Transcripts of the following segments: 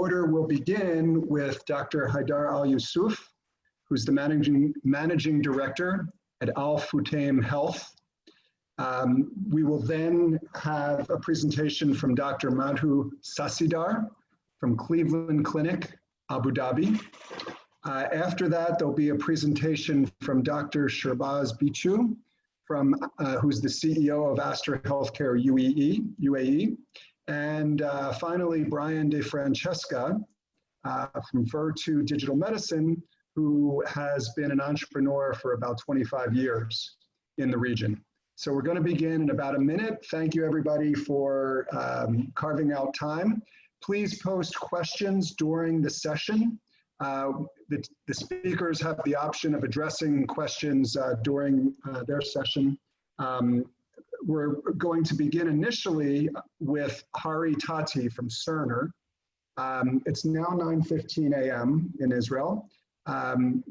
order, we'll begin with Dr. Haidar Al-Yusuf, who's the managing director at Al Futtaim Health. We will then have a presentation from Dr. Madhu Sasidar from Cleveland Clinic, Abu Dhabi. After that, there'll be a presentation from Dr. Sherbaz Bichu, who's the CEO of Astra Healthcare UAE. And finally, Brian De Francesca from Virtu Digital Medicine, who has been an entrepreneur for about 25 years in the region. So we're going to begin in about a minute. Thank you, everybody, for carving out time. Please post questions during the session. The speakers have the option of addressing questions during their session. We're going to begin initially with Hari Tati from Cerner. It's now 9:15 a.m. in Israel.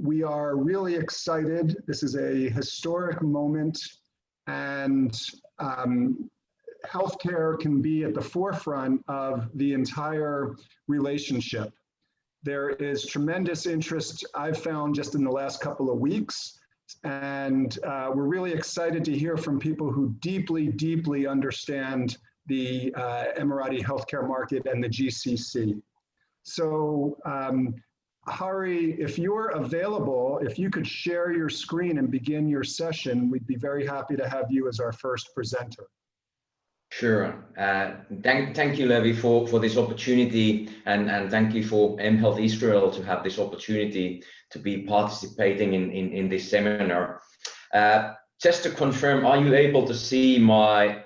We are really excited. This is a historic moment, and healthcare can be at the forefront of the entire relationship. There is tremendous interest I've found just in the last couple of weeks, and we're really excited to hear from people who deeply understand the Emirati healthcare market and the GCC. So Hari, if you're available, if you could share your screen and begin your session, we'd be very happy to have you as our first presenter. Sure. Thank you, Levi, for this opportunity, and thank you for mHealth Israel to have this opportunity to be participating in this seminar. Just to confirm, are you able to see my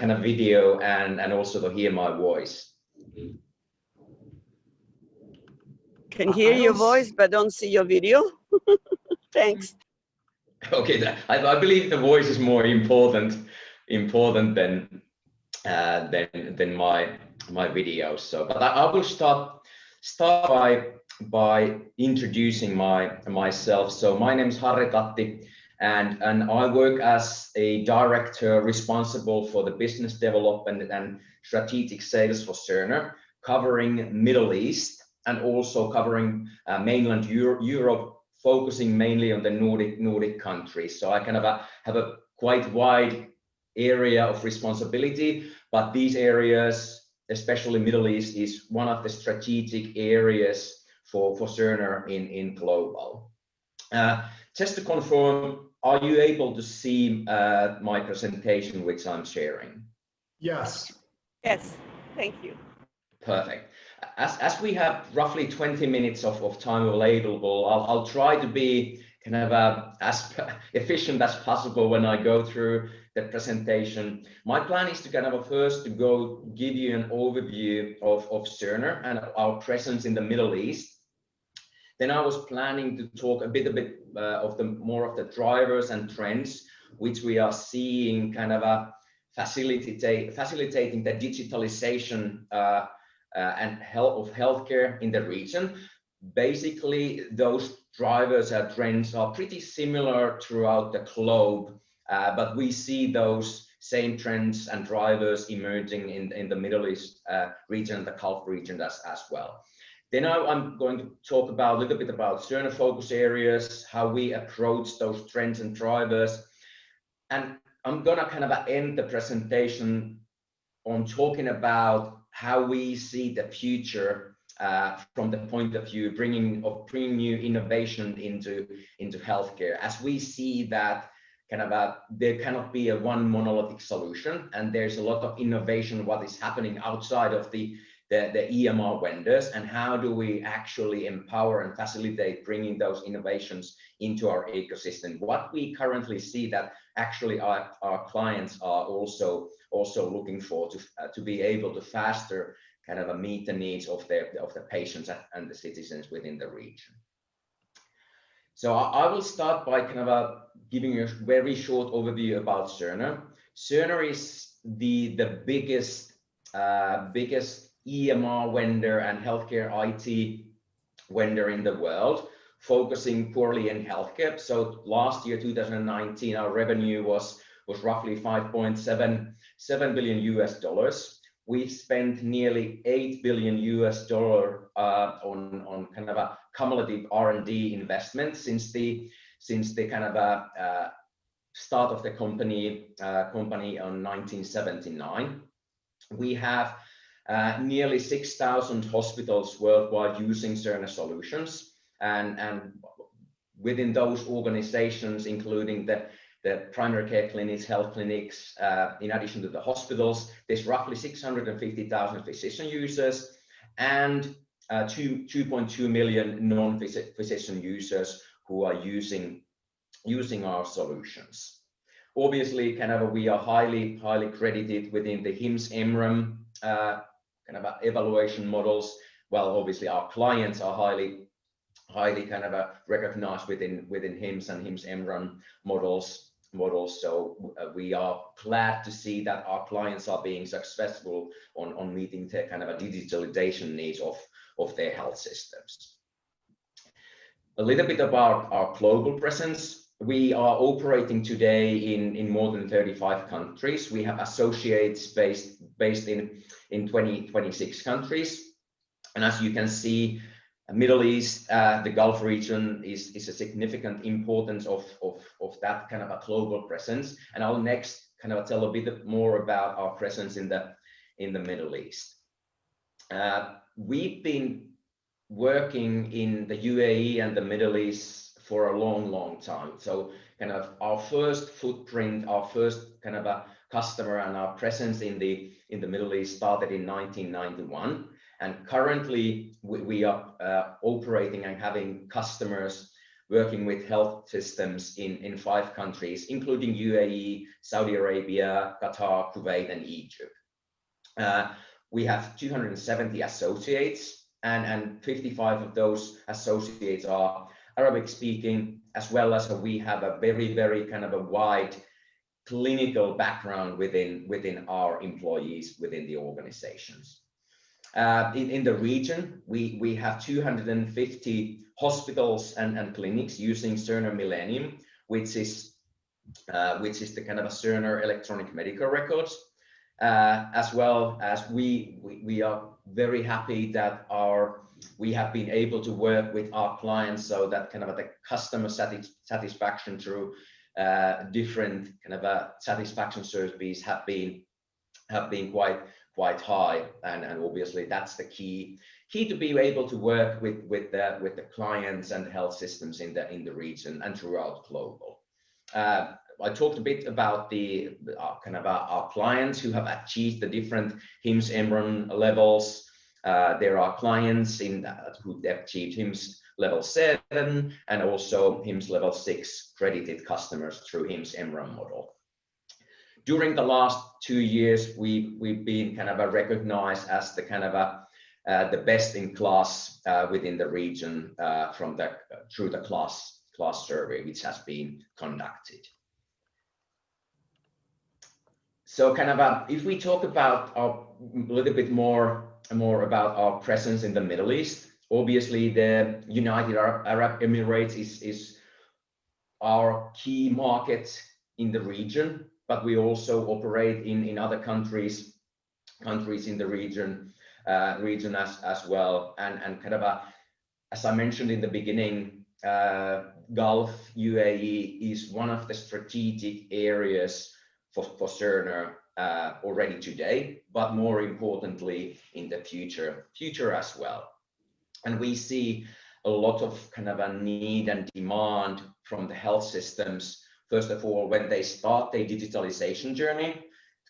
kind of video and also to hear my voice? Can hear your voice, but don't see your video. Thanks. Okay, I believe the voice is more important than my video. So, but I will start by introducing myself. So my name is Hari Tatti, and I work as a director responsible for the business development and strategic sales for Cerner, covering Middle East and also covering mainland Europe, focusing mainly on the Nordic countries. So I kind of have a quite wide area of responsibility, but these areas, especially Middle East, is one of the strategic areas for Cerner in global. Just to confirm, are you able to see my presentation which I'm sharing? Yes. Yes, thank you. Perfect. As we have roughly 20 minutes of time available, I'll try to be kind of as efficient as possible when I go through the presentation. My plan is to kind of first to give you an overview of Cerner and our presence in the Middle East. Then I was planning to talk a bit of more of the drivers and trends which we are seeing kind of facilitating the digitalization and of healthcare in the region. Basically, those drivers and trends are pretty similar throughout the globe, but we see those same trends and drivers emerging in the Middle East region, the Gulf region as well. Then I'm going to talk a little bit about Cerner focus areas, how we approach those trends and drivers, and I'm gonna kind of end the presentation on talking about how we see the future from the point of view bringing new innovation into healthcare, as we see that kind of there cannot be a one monolithic solution, and there's a lot of innovation what is happening outside of the EMR vendors, and how do we actually empower and facilitate bringing those innovations into our ecosystem. What we currently see that actually our clients are also looking for to be able to faster kind of meet the needs of the patients and the citizens within the region. So I will start by kind of giving you a very short overview about Cerner. Cerner is the biggest EMR vendor and healthcare IT vendor in the world, focusing purely in healthcare. So last year, 2019, our revenue was roughly $5.7 billion US. we've spent nearly $8 billion on kind of a cumulative R&D investment since the kind of start of the company on 1979. We have nearly 6,000 hospitals worldwide using Cerner solutions, and within those organizations, including the primary care clinics, health clinics, in addition to the hospitals, there's roughly 650,000 physician users and 2.2 million non-physician users who are using our solutions. Obviously, kind of we are highly credited within the HIMSS-EMRAM kind of evaluation models. Well, obviously our clients are highly kind of recognized within HIMSS and HIMSS-EMRAM models. So we are glad to see that our clients are being successful on meeting the kind of a digitalization needs of their health systems. A little bit about our global presence. We are operating today in more than 35 countries. We have associates based in 26 countries. And as you can see, Middle East, the Gulf region is a significant importance of that kind of a global presence. And I'll next kind of tell a bit more about our presence in the Middle East. We've been working in the UAE and the Middle East for a long time. So kind of our first footprint, our first kind of a customer and our presence in the Middle East started in 1991. And currently we are operating and having customers working with health systems in 5 countries, including UAE, Saudi Arabia, Qatar, Kuwait, and Egypt. We have 270 associates, and 55 of those associates are Arabic speaking, as well as we have a very kind of a wide clinical background within our employees within the organizations. In the region, we have 250 hospitals and clinics using Cerner Millennium, which is the kind of a Cerner electronic medical records, as well as we are very happy that we have been able to work with our clients so that kind of the customer satisfaction through different kind of satisfaction surveys have been quite high, and obviously that's the key to be able to work with the clients and health systems in the region and throughout global. I talked a bit about our clients who have achieved the different HIMSS-EMRAM levels. There are clients who have achieved HIMSS level 7 and also HIMSS level 6 credited customers through HIMSS-EMRAM model. During the last 2 years, we've been kind of recognized as the kind of the best in class within the region through the class survey, which has been conducted. So kind of if we talk about a little bit more about our presence in the Middle East, obviously the United Arab Emirates is our key market in the region, but we also operate in other countries in the region as well. And kind of as I mentioned in the beginning, Gulf UAE is one of the strategic areas for Cerner already today, but more importantly in the future as well. And we see a lot of kind of a need and demand from the health systems. First of all, when they start their digitalization journey,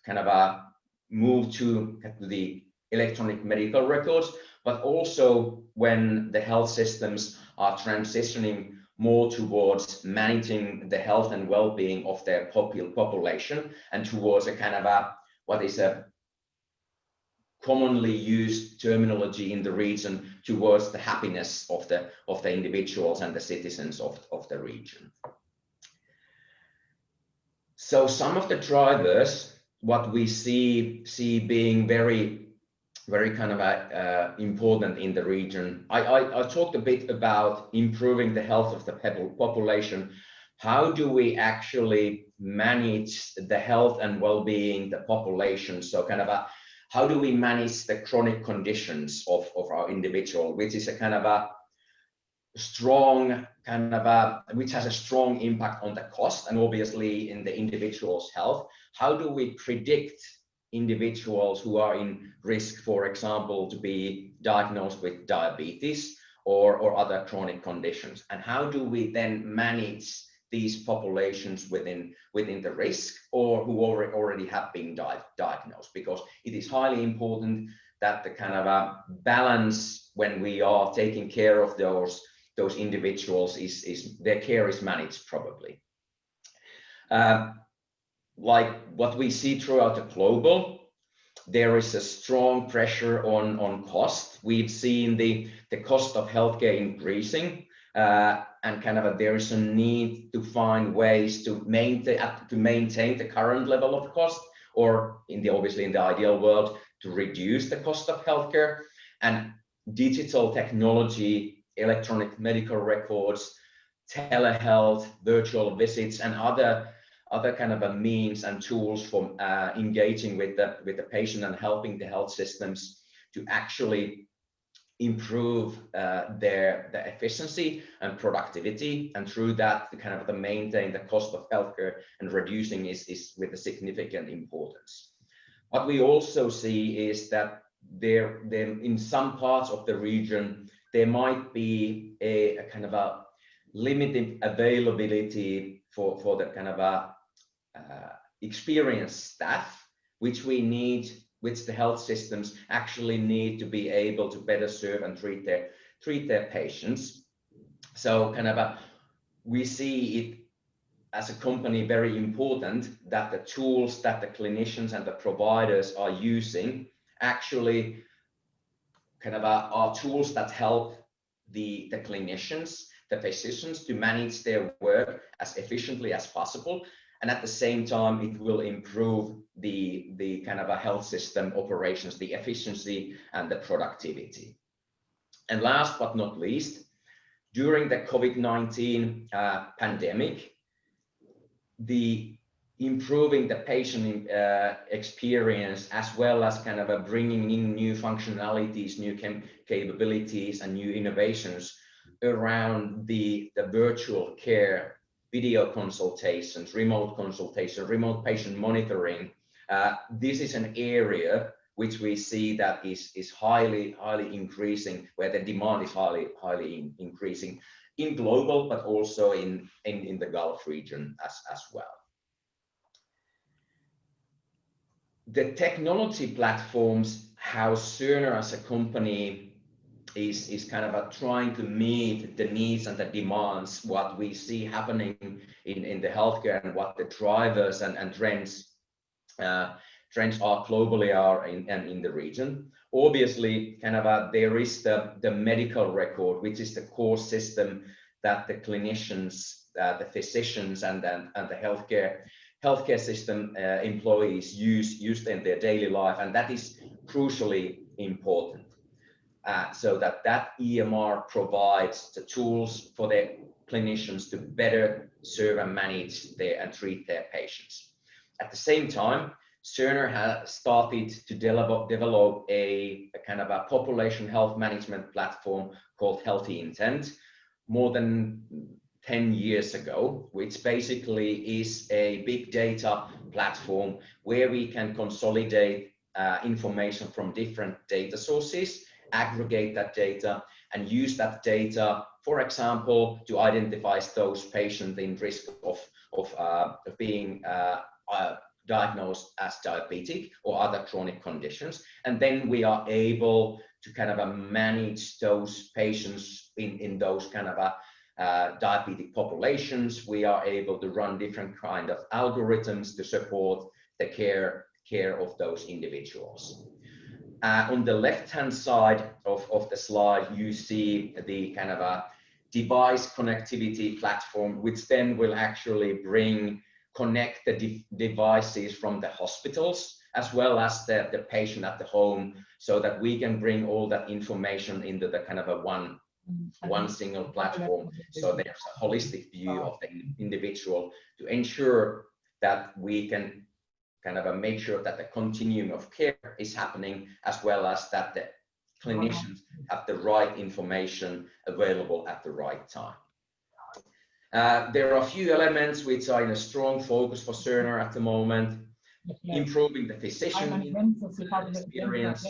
kind of move to the electronic medical records, but also when the health systems are transitioning more towards managing the health and well-being of their population and towards a kind of what is a commonly used terminology in the region, towards the happiness of the individuals and the citizens of the region. So some of the drivers, what we see being very kind of important in the region. I talked a bit about improving the health of the population. How do we actually manage the health and well-being the population? So kind of how do we manage the chronic conditions of our individual, which is a kind of a strong which has a strong impact on the cost and obviously in the individual's health. How do we predict individuals who are in risk, for example, to be diagnosed with diabetes or other chronic conditions, and how do we then manage these populations within the risk or who already have been diagnosed? Because it is highly important that the kind of a balance when we are taking care of those individuals is their care is managed probably. Like what we see throughout the global, there is a strong pressure on cost. We've seen the cost of healthcare increasing, and there is a need to find ways to maintain the current level of cost, or obviously in the ideal world to reduce the cost of healthcare. And digital technology, electronic medical records, telehealth, virtual visits, and other kind of a means and tools for engaging with the patient and helping the health systems to actually improve their efficiency and productivity, and through that the maintain the cost of healthcare and reducing is with a significant importance. What we also see is that there in some parts of the region there might be a kind of a limited availability for the kind of a experienced staff, which the health systems actually need to be able to better serve and treat their patients. So we see it as a company very important that the tools that the clinicians and the providers are using actually are tools that help the clinicians, the physicians, to manage their work as efficiently as possible. And at the same time, it will improve the health system operations, the efficiency and the productivity. And last but not least, during the COVID-19 pandemic, improving the patient experience, as well as bringing in new functionalities, new capabilities and new innovations around the virtual care, video consultations, remote patient monitoring. This is an area which we see that is highly increasing, where the demand is highly increasing in global, but also in the Gulf region as well. The technology platforms, how Cerner as a company is trying to meet the needs and the demands, what we see happening in the healthcare, and what the drivers and trends are globally and in the region. Obviously, there is the medical record, which is the core system that the clinicians, the physicians, and the healthcare system employees use in their daily life, and that is crucially important. So that EMR provides the tools for the clinicians to better serve and manage and treat their patients. At the same time, Cerner has started to develop a population health management platform called Healthy Intent more than 10 years ago, which basically is a big data platform where we can consolidate information from different data sources, aggregate that data, and use that data, for example, to identify those patients in risk of being diagnosed as diabetic or other chronic conditions. And then we are able to manage those patients in those diabetic populations. We are able to run different kind of algorithms to support the care of those individuals. On the left-hand side of the slide, you see the device connectivity platform, which then will actually connect the devices from the hospitals as well as the patient at the home, so that we can bring all that information into the one single platform. So there's a holistic view of the individual to ensure that we can kind of make sure that the continuum of care is happening, as well as that the clinicians have the right information available at the right time. There are a few elements which are in a strong focus for Cerner at the moment. Improving the physician experience.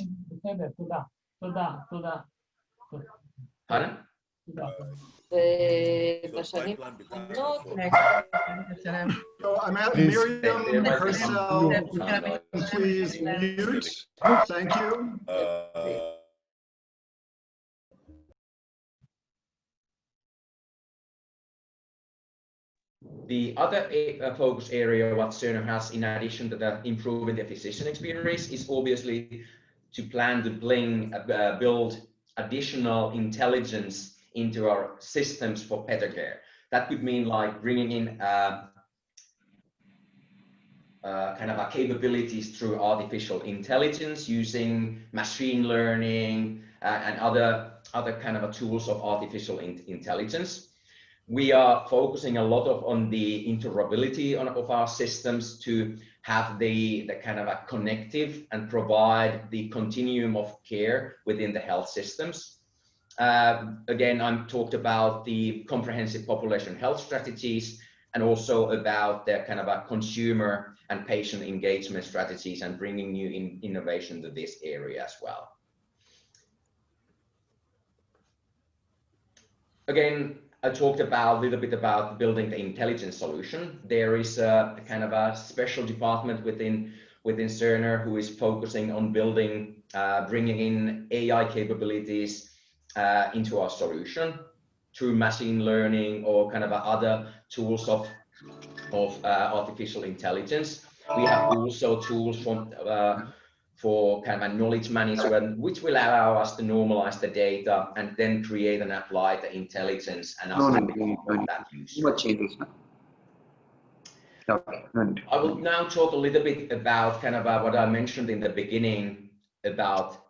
Pardon? So I'm at Miriam herself. Please mute. Thank you. The other focus area what Cerner has, in addition to the improving the physician experience, is obviously to plan to build additional intelligence into our systems for better care. That could mean like bringing in kind of capabilities through artificial intelligence, using machine learning and other kind of tools of artificial intelligence. We are focusing a lot on the interoperability of our systems to have the kind of a connective and provide the continuum of care within the health systems. Again, I'm talked about the comprehensive population health strategies, and also about the kind of a consumer and patient engagement strategies, and bringing new innovation to this area as well. Again, I talked a little bit about building the intelligence solution. There is a kind of a special department within Cerner who is focusing on building, bringing in AI capabilities into our solution through machine learning or kind of other tools of artificial intelligence. We have also tools for kind of a knowledge management, which will allow us to normalize the data and then create and apply the intelligence and that use. I will now talk a little bit about kind of what I mentioned in the beginning about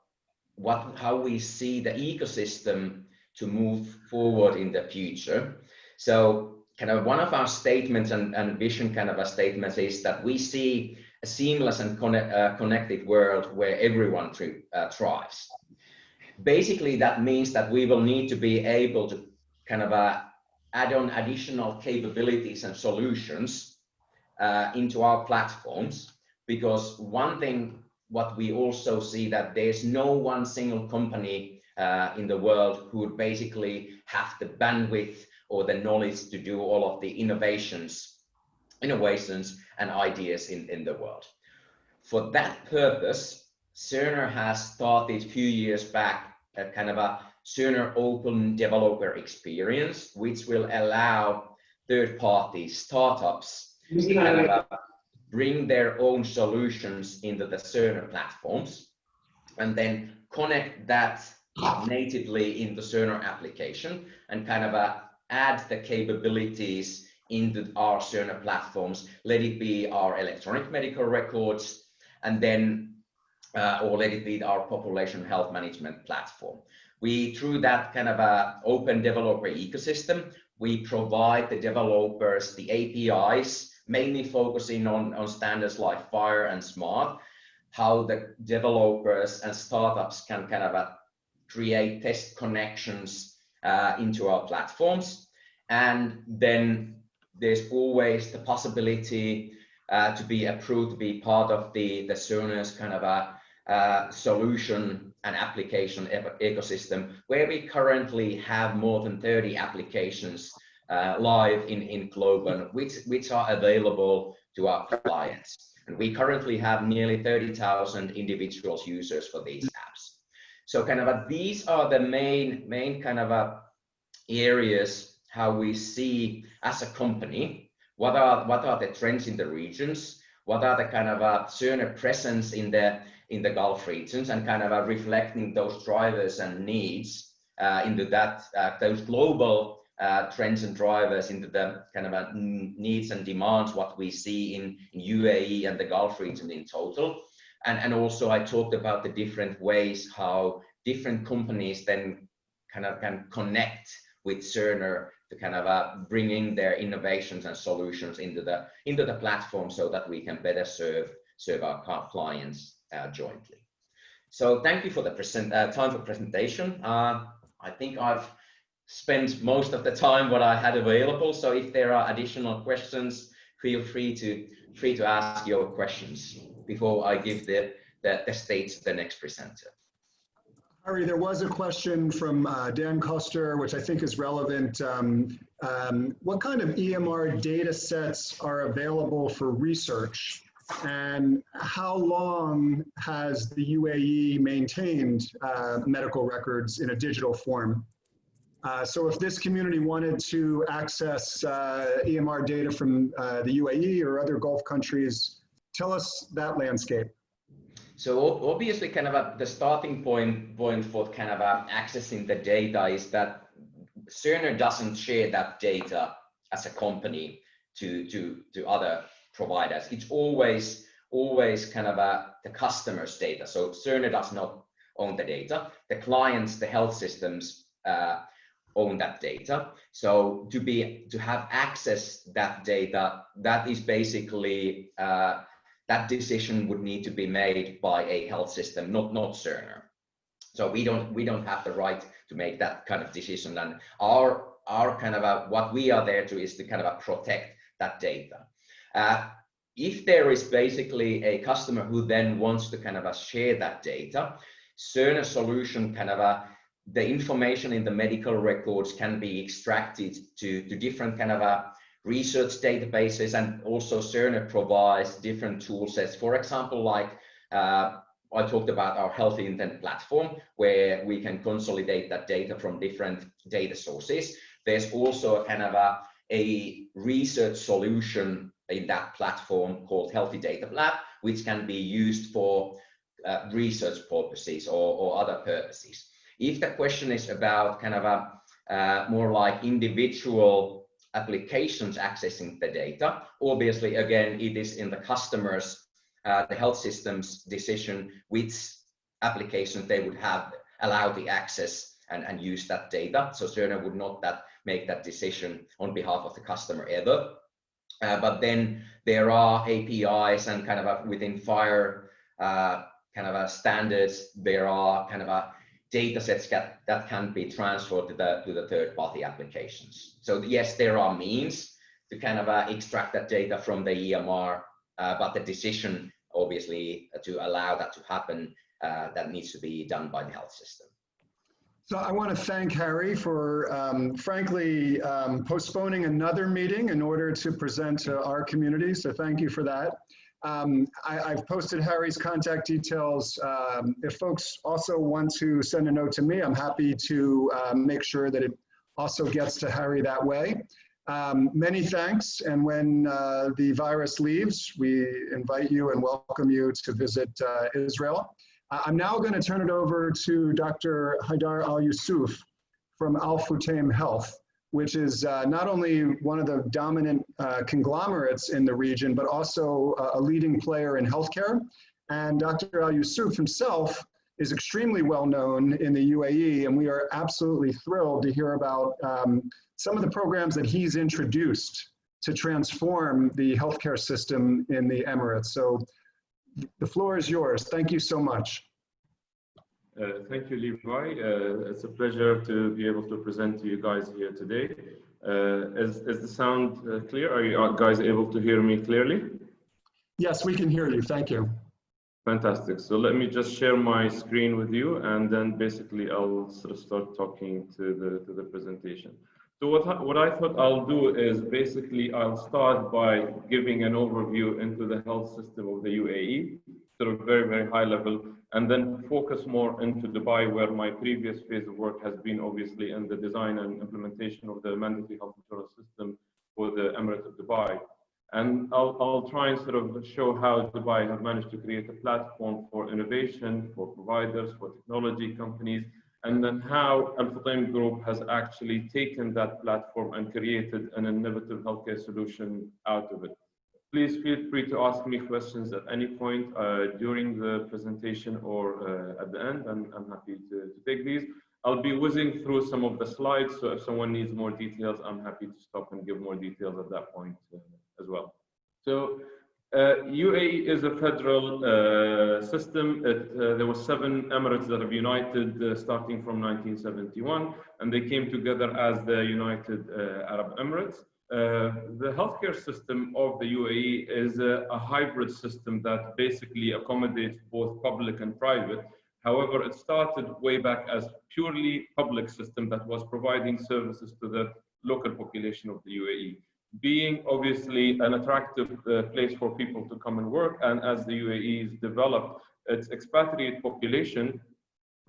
how we see the ecosystem to move forward in the future. So kind of one of our statements and vision kind of a statement is that we see a seamless and connected world where everyone thrives. Basically, that means that we will need to be able to kind of add on additional capabilities and solutions into our platforms, because one thing what we also see that there's no one single company in the world who would basically have the bandwidth or the knowledge to do all of the innovations and ideas in the world. For that purpose, Cerner has started a few years back a kind of a Cerner open developer experience, which will allow third-party startups to kind of bring their own solutions into the Cerner platforms, and then connect that natively in the Cerner application, and kind of add the capabilities into our Cerner platforms, let it be our electronic medical records, and then or let it be our population health management platform. Through that kind of open developer ecosystem, we provide the developers the APIs, mainly focusing on standards like FHIR and SMART, how the developers and startups can kind of create test connections into our platforms. And then there's always the possibility to be approved to be part of the Cerner's kind of a solution and application ecosystem, where we currently have more than 30 applications live in Globen, which are available to our clients. And we currently have nearly 30,000 individual users for these apps. So kind of these are the main kind of areas how we see as a company, what are the trends in the regions, what are the kind of Cerner presence in the Gulf regions, and kind of reflecting those drivers and needs into that those global trends and drivers into the kind of needs and demands what we see in UAE and the Gulf region in total. And also I talked about the different ways how different companies then kind of can connect with Cerner to kind of bring in their innovations and solutions into the platform, so that we can better serve serve our clients jointly. So thank you for the time for presentation. I think I've spent most of the time what I had available. So if there are additional questions, feel free to ask your questions before I give the stage to the next presenter. Harry, there was a question from Dan Koster, which I think is relevant. What kind of EMR data sets are available for research? And how long has the UAE maintained medical records in a digital form? So if this community wanted to access EMR data from the UAE or other Gulf countries, tell us that landscape. So obviously, kind of the starting point for kind of accessing the data is that Cerner doesn't share that data as a company to other providers. It's always kind of the customer's data. So Cerner does not own the data. The clients, the health systems own that data. So to have access that data, that is basically that decision would need to be made by a health system, not Cerner. So we don't have the right to make that kind of decision. And our kind of what we are there to is to kind of protect that data. If there is basically a customer who then wants to kind of share that data, Cerner solution kind of the information in the medical records can be extracted to different kind of research databases, and also Cerner provides different tool sets. For example, like I talked about our Healthy Intent platform, where we can consolidate that data from different data sources. There's also a kind of a research solution in that platform called Healthy Data Lab, which can be used for research purposes or other purposes. If the question is about kind of more like individual applications accessing the data, obviously, again, it is in the customer's, the health system's decision which applications they would have allow the access and use that data. So Cerner would not make that decision on behalf of the customer ever. But then there are APIs and kind of within FHIR kind of standards, there are kind of data sets that can be transferred to the third-party applications. So yes, there are means to kind of extract that data from the EMR, but the decision, obviously, to allow that to happen, that needs to be done by the health system. So I want to thank Harry for, frankly, postponing another meeting in order to present to our community. So thank you for that. I've posted Harry's contact details. If folks also want to send a note to me, I'm happy to make sure that it also gets to Harry that way. Many thanks. And when the virus leaves, we invite you and welcome you to visit Israel. I'm now going to turn it over to Dr. Haidar Al-Yusuf from Al Futtaim Health, which is not only one of the dominant conglomerates in the region, but also a leading player in healthcare. And Dr. Al-Yusuf himself is extremely well known in the UAE, and we are absolutely thrilled to hear about some of the programs that he's introduced to transform the healthcare system in the Emirates. So the floor is yours. Thank you so much. Thank you, Levi. It's a pleasure to be able to present to you guys here today. Is the sound clear? Are you guys able to hear me clearly? Yes, we can hear you. Thank you. Fantastic. So let me just share my screen with you, and then basically I'll sort of start talking to the presentation. So what I thought I'll do is basically I'll start by giving an overview into the health system of the UAE, sort of very, very high level, and then focus more into Dubai, where my previous phase of work has been obviously in the design and implementation of the mandatory health insurance system for the Emirate of Dubai. And I'll try and sort of show how Dubai have managed to create a platform for innovation, for providers, for technology companies, and then how Al Futtaim Group has actually taken that platform and created an innovative healthcare solution out of it. Please feel free to ask me questions at any point during the presentation or at the end. I'm happy to take these. I'll be whizzing through some of the slides, so if someone needs more details, I'm happy to stop and give more details at that point as well. So UAE is a federal system. There were 7 emirates that have united starting from 1971, and they came together as the United Arab Emirates. The healthcare system of the UAE is a hybrid system that basically accommodates both public and private. However, it started way back as purely public system that was providing services to the local population of the UAE, being obviously an attractive place for people to come and work. And as the UAE has developed its expatriate population,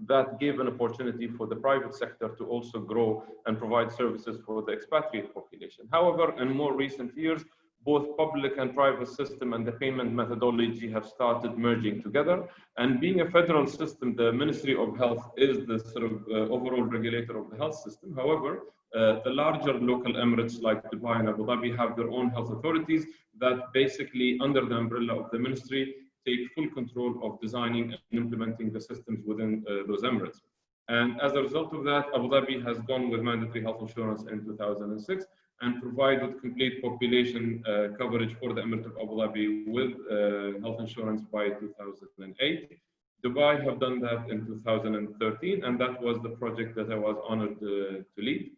that gave an opportunity for the private sector to also grow and provide services for the expatriate population. However, in more recent years, both public and private system and the payment methodology have started merging together. And being a federal system, the Ministry of Health is the sort of overall regulator of the health system. However, the larger local emirates like Dubai and Abu Dhabi have their own health authorities that basically, under the umbrella of the ministry, take full control of designing and implementing the systems within those emirates. And as a result of that, Abu Dhabi has gone with mandatory health insurance in 2006 and provided complete population coverage for the Emirate of Abu Dhabi with health insurance by 2008. Dubai have done that in 2013, and that was the project that I was honored to lead.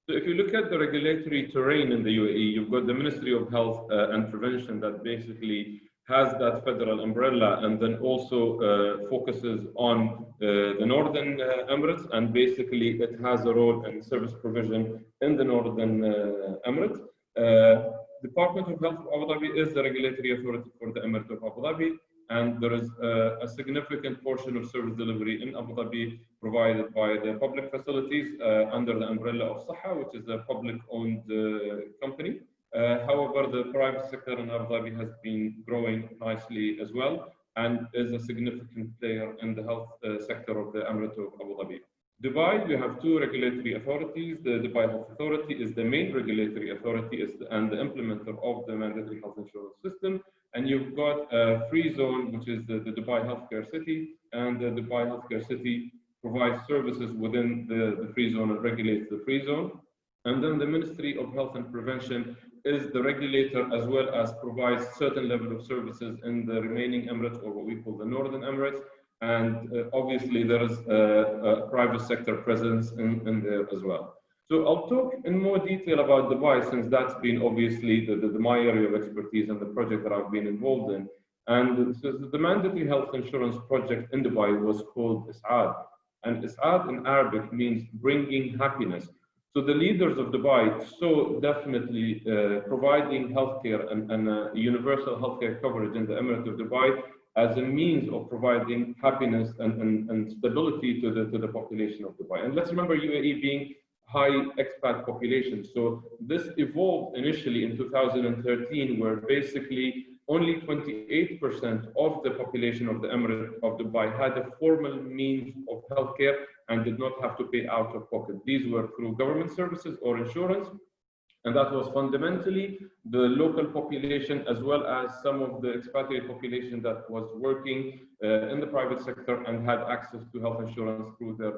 So if you look at the regulatory terrain in the UAE, you've got the Ministry of Health and Prevention that basically has that federal umbrella, and then also focuses on the Northern Emirates, and basically it has a role in service provision in the Northern Emirates. Department of Health of Abu Dhabi is the regulatory authority for the Emirate of Abu Dhabi, and there is a significant portion of service delivery in Abu Dhabi provided by the public facilities under the umbrella of Saha, which is a public-owned company. However, the private sector in Abu Dhabi has been growing nicely as well and is a significant player in the health sector of the Emirate of Abu Dhabi. Dubai, you have 2 regulatory authorities. The Dubai Health Authority is the main regulatory authority and the implementer of the mandatory health insurance system. And you've got a free zone, which is the Dubai Healthcare City, and the Dubai Healthcare City provides services within the free zone and regulates the free zone. And then the Ministry of Health and Prevention is the regulator, as well as provides certain level of services in the remaining Emirates, or what we call the Northern Emirates. And obviously there is a private sector presence in there as well. So I'll talk in more detail about Dubai, since that's been obviously my area of expertise and the project that I've been involved in. And so the mandatory health insurance project in Dubai was called Is'ad. And Is'ad in Arabic means bringing happiness. So the leaders of Dubai saw definitely providing healthcare and universal healthcare coverage in the Emirate of Dubai as a means of providing happiness and stability to the population of Dubai. And let's remember UAE being high expat population. So this evolved initially in 2013, where basically only 28% of the population of the Emirate of Dubai had a formal means of healthcare and did not have to pay out of pocket. These were through government services or insurance. And that was fundamentally the local population, as well as some of the expatriate population that was working in the private sector and had access to health insurance through their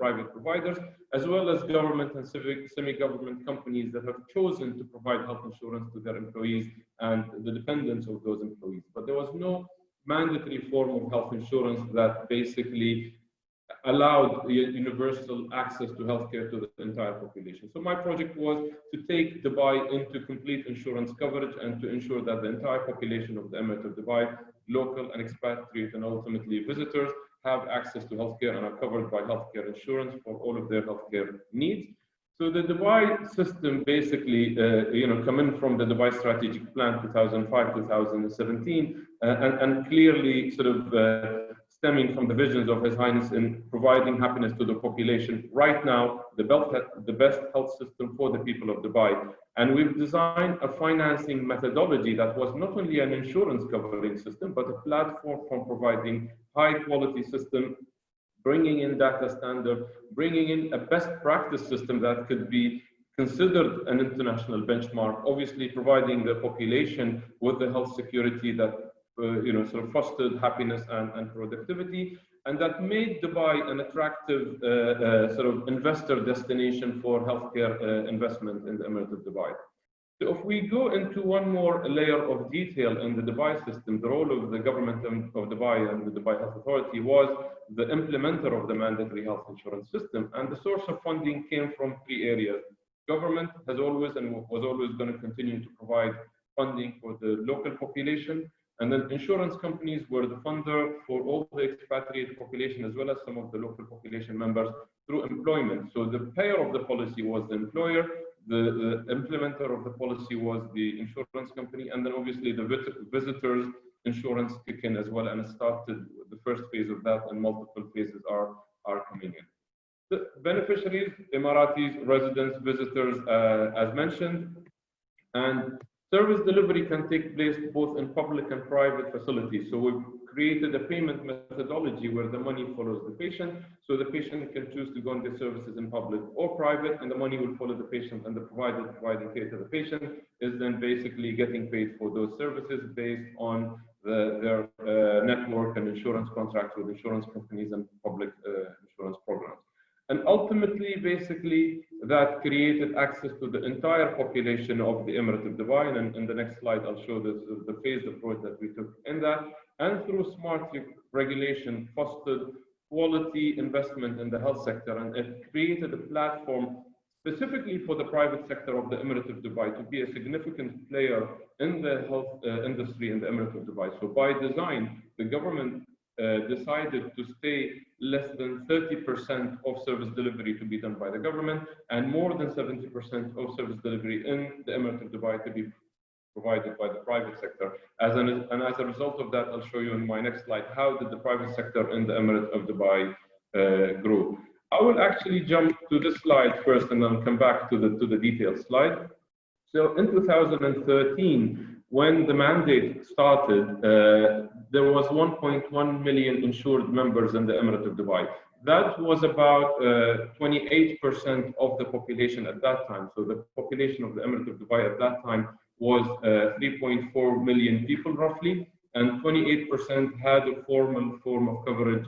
private providers, as well as government and semi-government companies that have chosen to provide health insurance to their employees and the dependents of those employees. But there was no mandatory form of health insurance that basically allowed universal access to healthcare to the entire population. So my project was to take Dubai into complete insurance coverage and to ensure that the entire population of the Emirate of Dubai, local and expatriate and ultimately visitors, have access to healthcare and are covered by healthcare insurance for all of their healthcare needs. So the Dubai system basically, coming from the Dubai Strategic Plan 2005-2017, and clearly sort of stemming from the visions of His Highness in providing happiness to the population. Right now, the best health system for the people of Dubai. And we've designed a financing methodology that was not only an insurance covering system, but a platform for providing high quality system, bringing in data standard, bringing in a best practice system that could be considered an international benchmark, obviously providing the population with the health security that sort of fostered happiness and productivity, and that made Dubai an attractive sort of investor destination for healthcare investment in the Emirate of Dubai. So if we go into one more layer of detail in the Dubai system, the role of the government of Dubai and the Dubai Health Authority was the implementer of the mandatory health insurance system. And the source of funding came from three areas. Government has always and was always going to continue to provide funding for the local population. And then insurance companies were the funder for all the expatriate population as well as some of the local population members through employment. So the payer of the policy was the employer, the implementer of the policy was the insurance company, and then obviously the visitors insurance kick in as well, and it started the first phase of that, and multiple phases are coming in. The beneficiaries, Emiratis, residents, visitors, as mentioned, and service delivery can take place both in public and private facilities. So we've created a payment methodology where the money follows the patient. So the patient can choose to go and get services in public or private, and the money will follow the patient, and the provider providing care to the patient is then basically getting paid for those services based on their network and insurance contracts with insurance companies and public insurance programs. And ultimately, basically, that created access to the entire population of the Emirate of Dubai. And in the next slide, I'll show the phased approach that we took in that. And through smart regulation, fostered quality investment in the health sector. And it created a platform specifically for the private sector of the Emirate of Dubai to be a significant player in the health industry in the Emirate of Dubai. So by design, the government decided to stay less than 30% of service delivery to be done by the government, and more than 70% of service delivery in the Emirate of Dubai to be provided by the private sector. And as a result of that, I'll show you in my next slide, how did the private sector in the Emirate of Dubai grow. I will actually jump to this slide first and then come back to the detailed slide. So in 2013, when the mandate started, there was 1.1 million insured members in the Emirate of Dubai. That was about 28% of the population at that time. So the population of the Emirate of Dubai at that time was 3.4 million people roughly, and 28% had a formal form of coverage,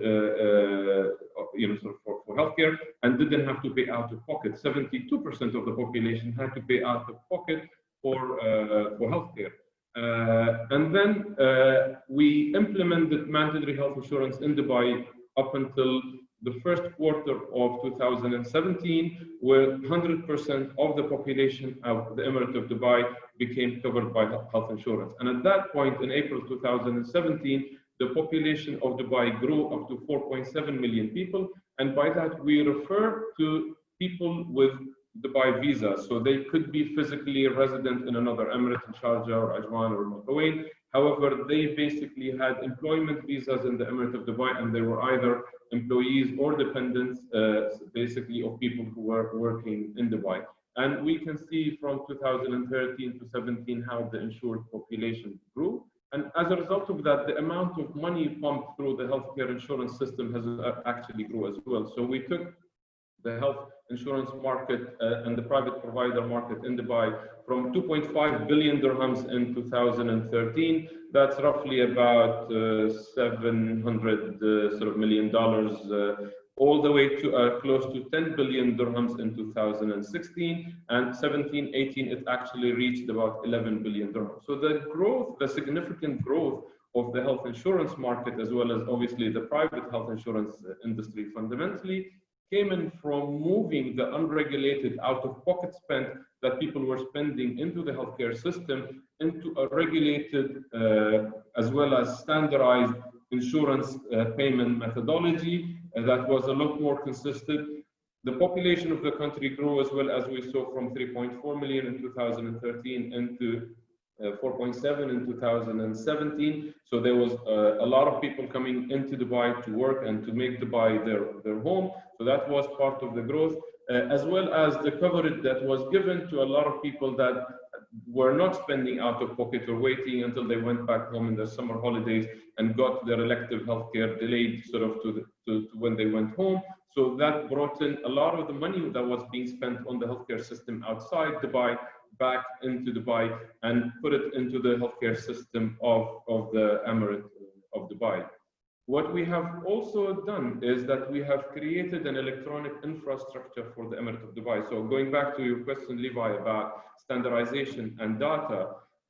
for healthcare, and didn't have to pay out of pocket. 72% of the population had to pay out of pocket for healthcare. And then we implemented mandatory health insurance in Dubai up until the first quarter of 2017, where 100% of the population of the Emirate of Dubai became covered by health insurance. And at that point, in April 2017, the population of Dubai grew up to 4.7 million people. And by that, we refer to people with Dubai visa. So they could be physically resident in another emirate, in Sharjah or Ajman or Kuwait. However, they basically had employment visas in the Emirate of Dubai, and they were either employees or dependents, basically, of people who were working in Dubai. And we can see from 2013 to 17 how the insured population grew. And as a result of that, the amount of money pumped through the healthcare insurance system has actually grew as well. So we took the health insurance market and the private provider market in Dubai from 2.5 billion dirhams in 2013. That's roughly about $700 million, all the way to close to 10 billion dirhams in 2016, and 17-18 it actually reached about 11 billion dirhams. So the growth, the significant growth of the health insurance market, as well as obviously the private health insurance industry, fundamentally came in from moving the unregulated out-of-pocket spend that people were spending into the healthcare system into a regulated as well as standardized insurance payment methodology that was a lot more consistent. The population of the country grew as well, as we saw, from 3.4 million in 2013 into 4.7 in 2017. So there was a lot of people coming into Dubai to work and to make Dubai their home. So that was part of the growth, as well as the coverage that was given to a lot of people that were not spending out of pocket or waiting until they went back home in their summer holidays and got their elective healthcare delayed sort of to when they went home. So that brought in a lot of the money that was being spent on the healthcare system outside Dubai back into Dubai and put it into the healthcare system of the Emirate of Dubai. What we have also done is that we have created an electronic infrastructure for the Emirate of Dubai. So going back to your question, Levi, about standardization and data,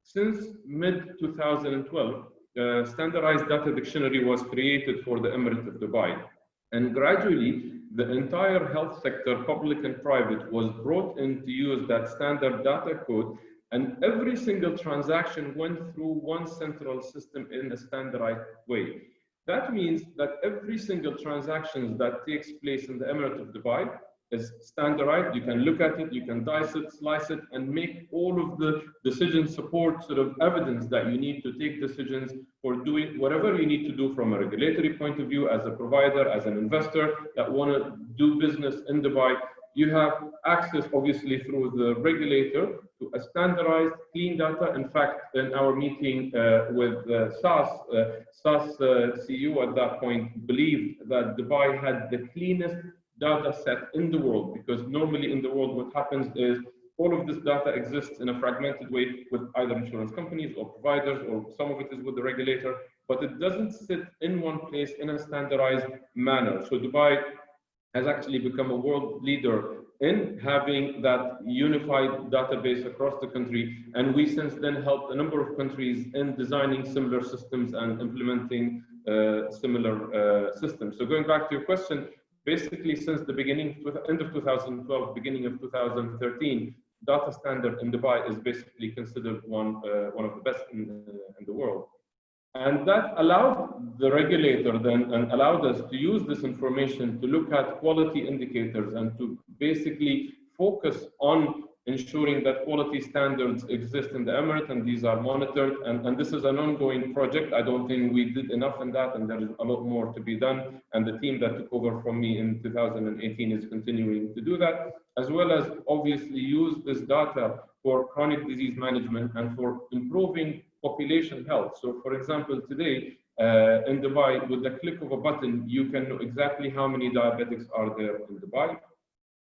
since mid-2012, standardized data dictionary was created for the Emirate of Dubai. And gradually, the entire health sector, public and private, was brought in to use that standard data code, and every single transaction went through one central system in a standardized way. That means that every single transaction that takes place in the Emirate of Dubai is standardized. You can look at it, you can dice it, slice it, and make all of the decision support sort of evidence that you need to take decisions for doing whatever you need to do from a regulatory point of view, as a provider, as an investor that want to do business in Dubai. You have access, obviously, through the regulator to a standardized, clean data. In fact, in our meeting with SAS CEO at that point believed that Dubai had the cleanest data set in the world, because normally in the world what happens is all of this data exists in a fragmented way with either insurance companies or providers, or some of it is with the regulator, but it doesn't sit in one place in a standardized manner. So Dubai has actually become a world leader in having that unified database across the country. And we since then helped a number of countries in designing similar systems and implementing similar systems. So going back to your question, basically since the beginning, end of 2012, beginning of 2013, data standard in Dubai is basically considered one of the best in the world. And that allowed the regulator then, and allowed us to use this information to look at quality indicators and to basically focus on ensuring that quality standards exist in the Emirate, and these are monitored. And this is an ongoing project. I don't think we did enough in that, and there is a lot more to be done. And the team that took over from me in 2018 is continuing to do that, as well as obviously use this data for chronic disease management and for improving population health. So for example, today in Dubai, with the click of a button, you can know exactly how many diabetics are there in Dubai,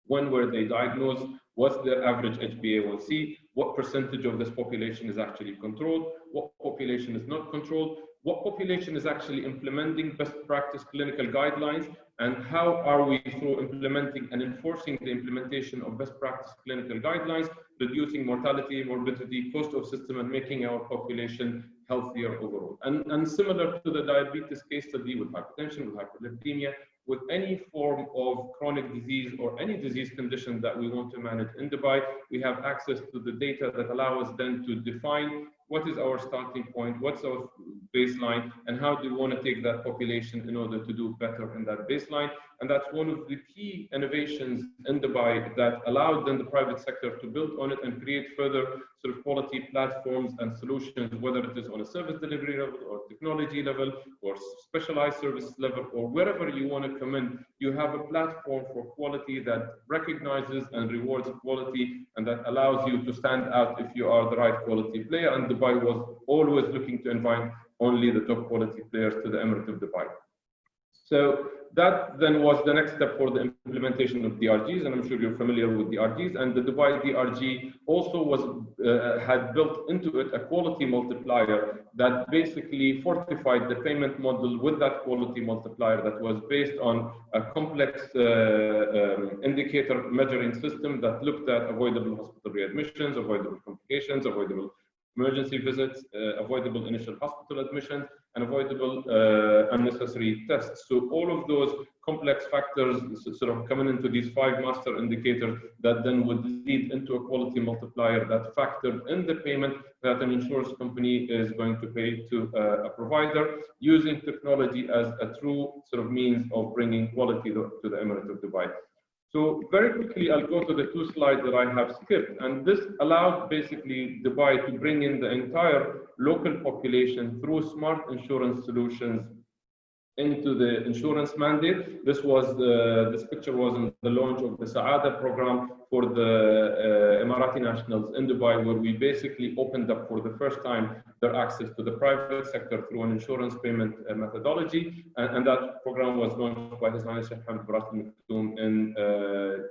when were they diagnosed, what's their average HbA1c, what percentage of this population is actually controlled, what population is not controlled, what population is actually implementing best practice clinical guidelines, and how are we, through implementing and enforcing the implementation of best practice clinical guidelines, reducing mortality, morbidity, cost of system, and making our population healthier overall. And similar to the diabetes case study, with hypertension, with hyperlipidemia, with any form of chronic disease or any disease condition that we want to manage in Dubai, we have access to the data that allow us then to define what is our starting point, what's our baseline, and how do we want to take that population in order to do better in that baseline. And that's one of the key innovations in Dubai that allowed then the private sector to build on it and create further sort of quality platforms and solutions, whether it is on a service delivery level or technology level or specialized service level, or wherever you want to come in, you have a platform for quality that recognizes and rewards quality, and that allows you to stand out if you are the right quality player. And Dubai was always looking to invite only the top quality players to the Emirate of Dubai. So that then was the next step for the implementation of DRGs, and I'm sure you're familiar with DRGs. And the Dubai DRG also was had built into it a quality multiplier that basically fortified the payment model with that quality multiplier that was based on a complex indicator measuring system that looked at avoidable hospital readmissions, avoidable complications, avoidable emergency visits, avoidable initial hospital admissions, and avoidable unnecessary tests. So all of those complex factors sort of coming into these 5 master indicators that then would lead into a quality multiplier that factored in the payment that an insurance company is going to pay to a provider, using technology as a true sort of means of bringing quality to the Emirate of Dubai. So very quickly, I'll go to the 2 slides that I have skipped. And this allowed basically Dubai to bring in the entire local population through smart insurance solutions into the insurance mandate. This picture was in the launch of the Saada program for the Emirati nationals in Dubai, where we basically opened up for the first time their access to the private sector through an insurance payment methodology. And that program was launched by His Highness Sheikh Hamad bin Abdul Maktoum in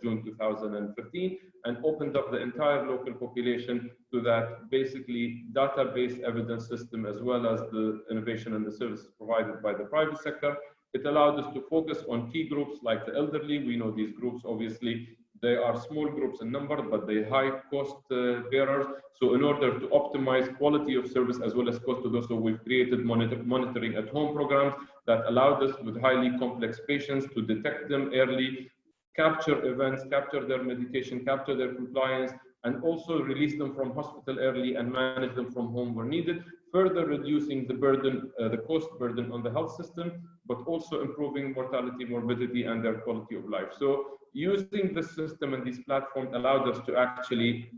June 2015, and opened up the entire local population to that basically database evidence system, as well as the innovation and the services provided by the private sector. It allowed us to focus on key groups like the elderly. We know these groups, obviously, they are small groups in number, but they high cost bearers. So in order to optimize quality of service as well as cost to those, so we've created monitoring at home programs that allowed us with highly complex patients to detect them early, capture events, capture their medication, capture their compliance, and also release them from hospital early and manage them from home where needed, further reducing the burden, the cost burden on the health system, but also improving mortality, morbidity, and their quality of life. So using this system and these platforms allowed us to actually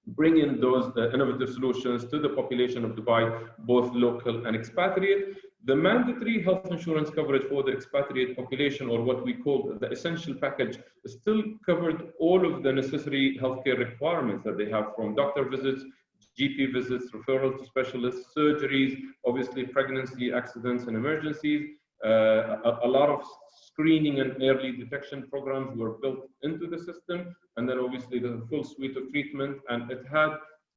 bring in those innovative solutions to the population of Dubai, both local and expatriate. The mandatory health insurance coverage for the expatriate population, or what we call the essential package, still covered all of the necessary healthcare requirements that they have, from doctor visits, GP visits, referral to specialists, surgeries, obviously pregnancy, accidents, and emergencies. A lot of screening and early detection programs were built into the system, and then obviously the full suite of treatment. And it had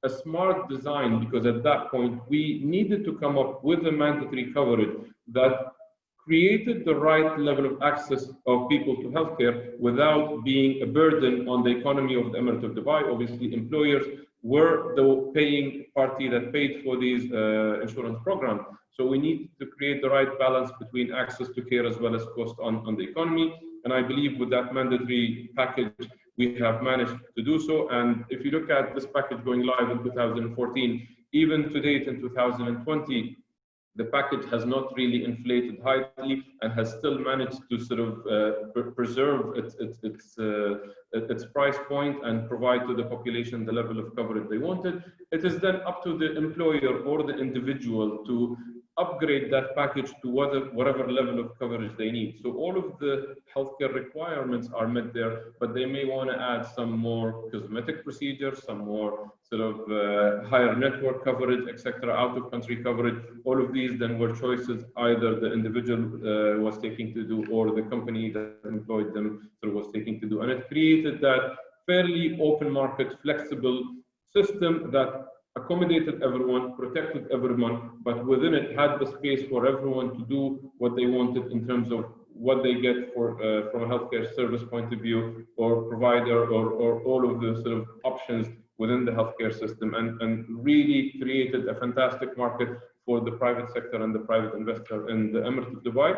a smart design, because at that point we needed to come up with a mandatory coverage that created the right level of access of people to healthcare without being a burden on the economy of the Emirate of Dubai. Obviously, employers were the paying party that paid for these insurance programs. So we need to create the right balance between access to care as well as cost on the economy. And I believe with that mandatory package, we have managed to do so. And if you look at this package going live in 2014, even to date in 2020, the package has not really inflated highly and has still managed to sort of preserve its price point and provide to the population the level of coverage they wanted. It is then up to the employer or the individual to upgrade that package to whatever level of coverage they need. So all of the healthcare requirements are met there, but they may want to add some more cosmetic procedures, some more sort of higher network coverage, etc., out of country coverage. All of these then were choices either the individual was taking to do or the company that employed them sort of was taking to do. And it created that fairly open market, flexible system that accommodated everyone, protected everyone, but within it had the space for everyone to do what they wanted in terms of what they get for from a healthcare service point of view, or provider, or all of the sort of options within the healthcare system, and really created a fantastic market for the private sector and the private investor in the Emirate of Dubai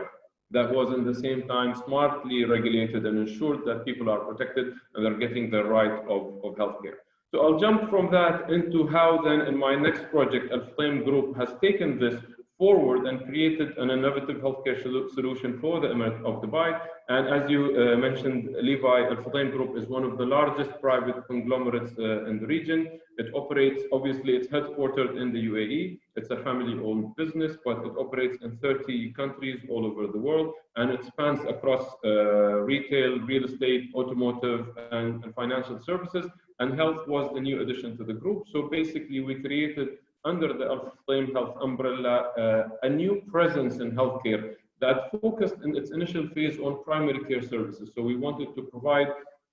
that was in the same time smartly regulated and ensured that people are protected and are getting the right of healthcare. So I'll jump from that into how then in my next project, Al-Futtaim Group has taken this forward and created an innovative healthcare solution for the Emirate of Dubai. And as you mentioned, Levi, Al-Futtaim Group is one of the largest private conglomerates in the region. It operates, obviously, it's headquartered in the UAE. It's a family-owned business, but it operates in 30 countries all over the world, and it spans across retail, real estate, automotive, and financial services. And health was the new addition to the group. So basically, we created under the Al-Futtaim Health umbrella a new presence in healthcare that focused in its initial phase on primary care services. So we wanted to provide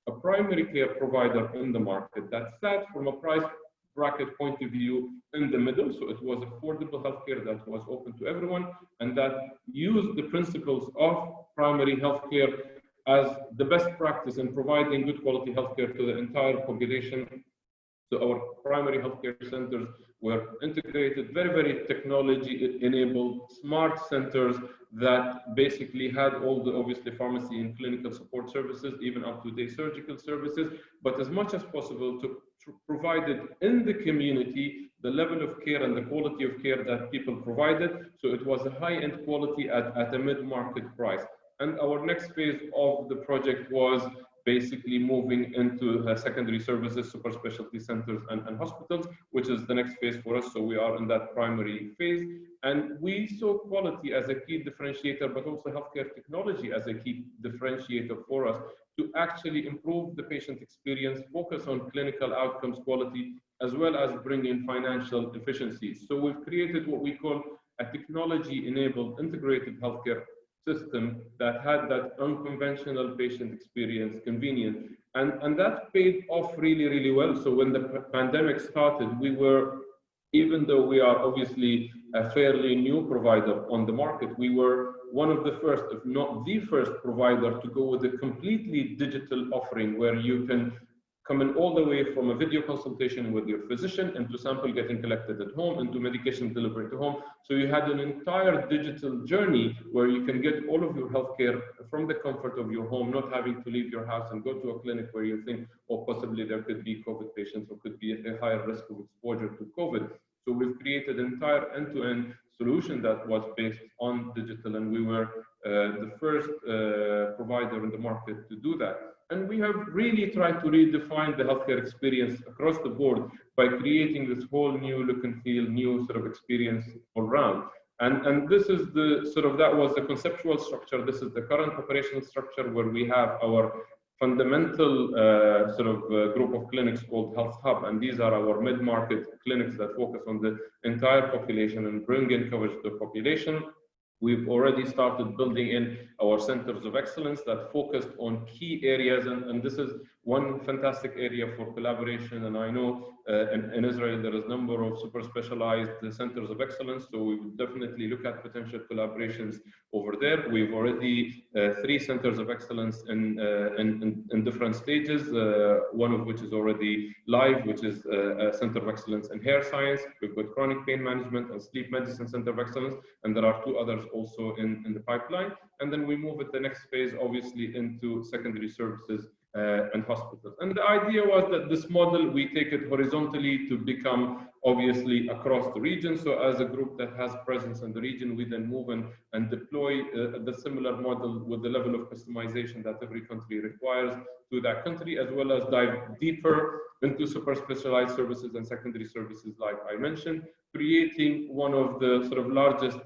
a primary care provider in the market that sat from a price bracket point of view in the middle. So it was affordable healthcare that was open to everyone and that used the principles of primary healthcare as the best practice in providing good quality healthcare to the entire population. So our primary healthcare centers were integrated, very, very technology-enabled, smart centers that basically had all the, obviously, pharmacy and clinical support services, even up to day surgical services, but as much as possible to provide it in the community, the level of care and the quality of care that people provided. So it was a high-end quality at a mid-market price. And our next phase of the project was basically moving into secondary services, super specialty centers and hospitals, which is the next phase for us. So we are in that primary phase. And we saw quality as a key differentiator, but also healthcare technology as a key differentiator for us to actually improve the patient experience, focus on clinical outcomes quality, as well as bring in financial efficiencies. So we've created what we call a technology-enabled integrated healthcare system that had that unconventional patient experience, convenient, And that paid off really, really well. So when the pandemic started, we were, even though we are obviously a fairly new provider on the market, we were one of the first, if not the first provider to go with a completely digital offering where you can come in all the way from a video consultation with your physician into sample getting collected at home, into medication delivery to home. So you had an entire digital journey where you can get all of your healthcare from the comfort of your home, not having to leave your house and go to a clinic where you think, or possibly there could be COVID patients or could be a higher risk of exposure to COVID. So we've created an entire end-to-end solution that was based on digital, and we were the first provider in the market to do that. And we have really tried to redefine the healthcare experience across the board by creating this whole new look and feel, new sort of experience all around. And this is the sort of, that was the conceptual structure. This is the current operational structure where we have our fundamental group of clinics called Health Hub. And these are our mid-market clinics that focus on the entire population and bring in coverage to the population. We've already started building in our centers of excellence that focused on key areas, and this is one fantastic area for collaboration. And I know in Israel there is a number of super specialized centers of excellence, so we would definitely look at potential collaborations over there. We've already 3 centers of excellence in different stages, one of which is already live, which is a center of excellence in hair science. We've got chronic pain management and sleep medicine center of excellence, and there are 2 others also in the pipeline. And then we move at the next phase, obviously, into secondary services and hospitals. And the idea was that this model, we take it horizontally to become obviously across the region. So as a group that has presence in the region, we then move in and deploy the similar model with the level of customization that every country requires to that country, as well as dive deeper into super specialized services and secondary services, like I mentioned, creating one of the sort of largest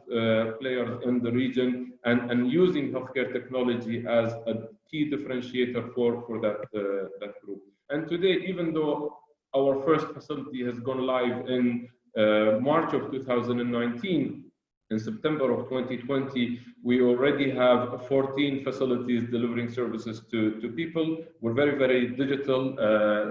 players in the region and using healthcare technology as a key differentiator for that group. And today, even though our first facility has gone live in March of 2019, in September of 2020, we already have 14 facilities delivering services to people. We're very, very digital.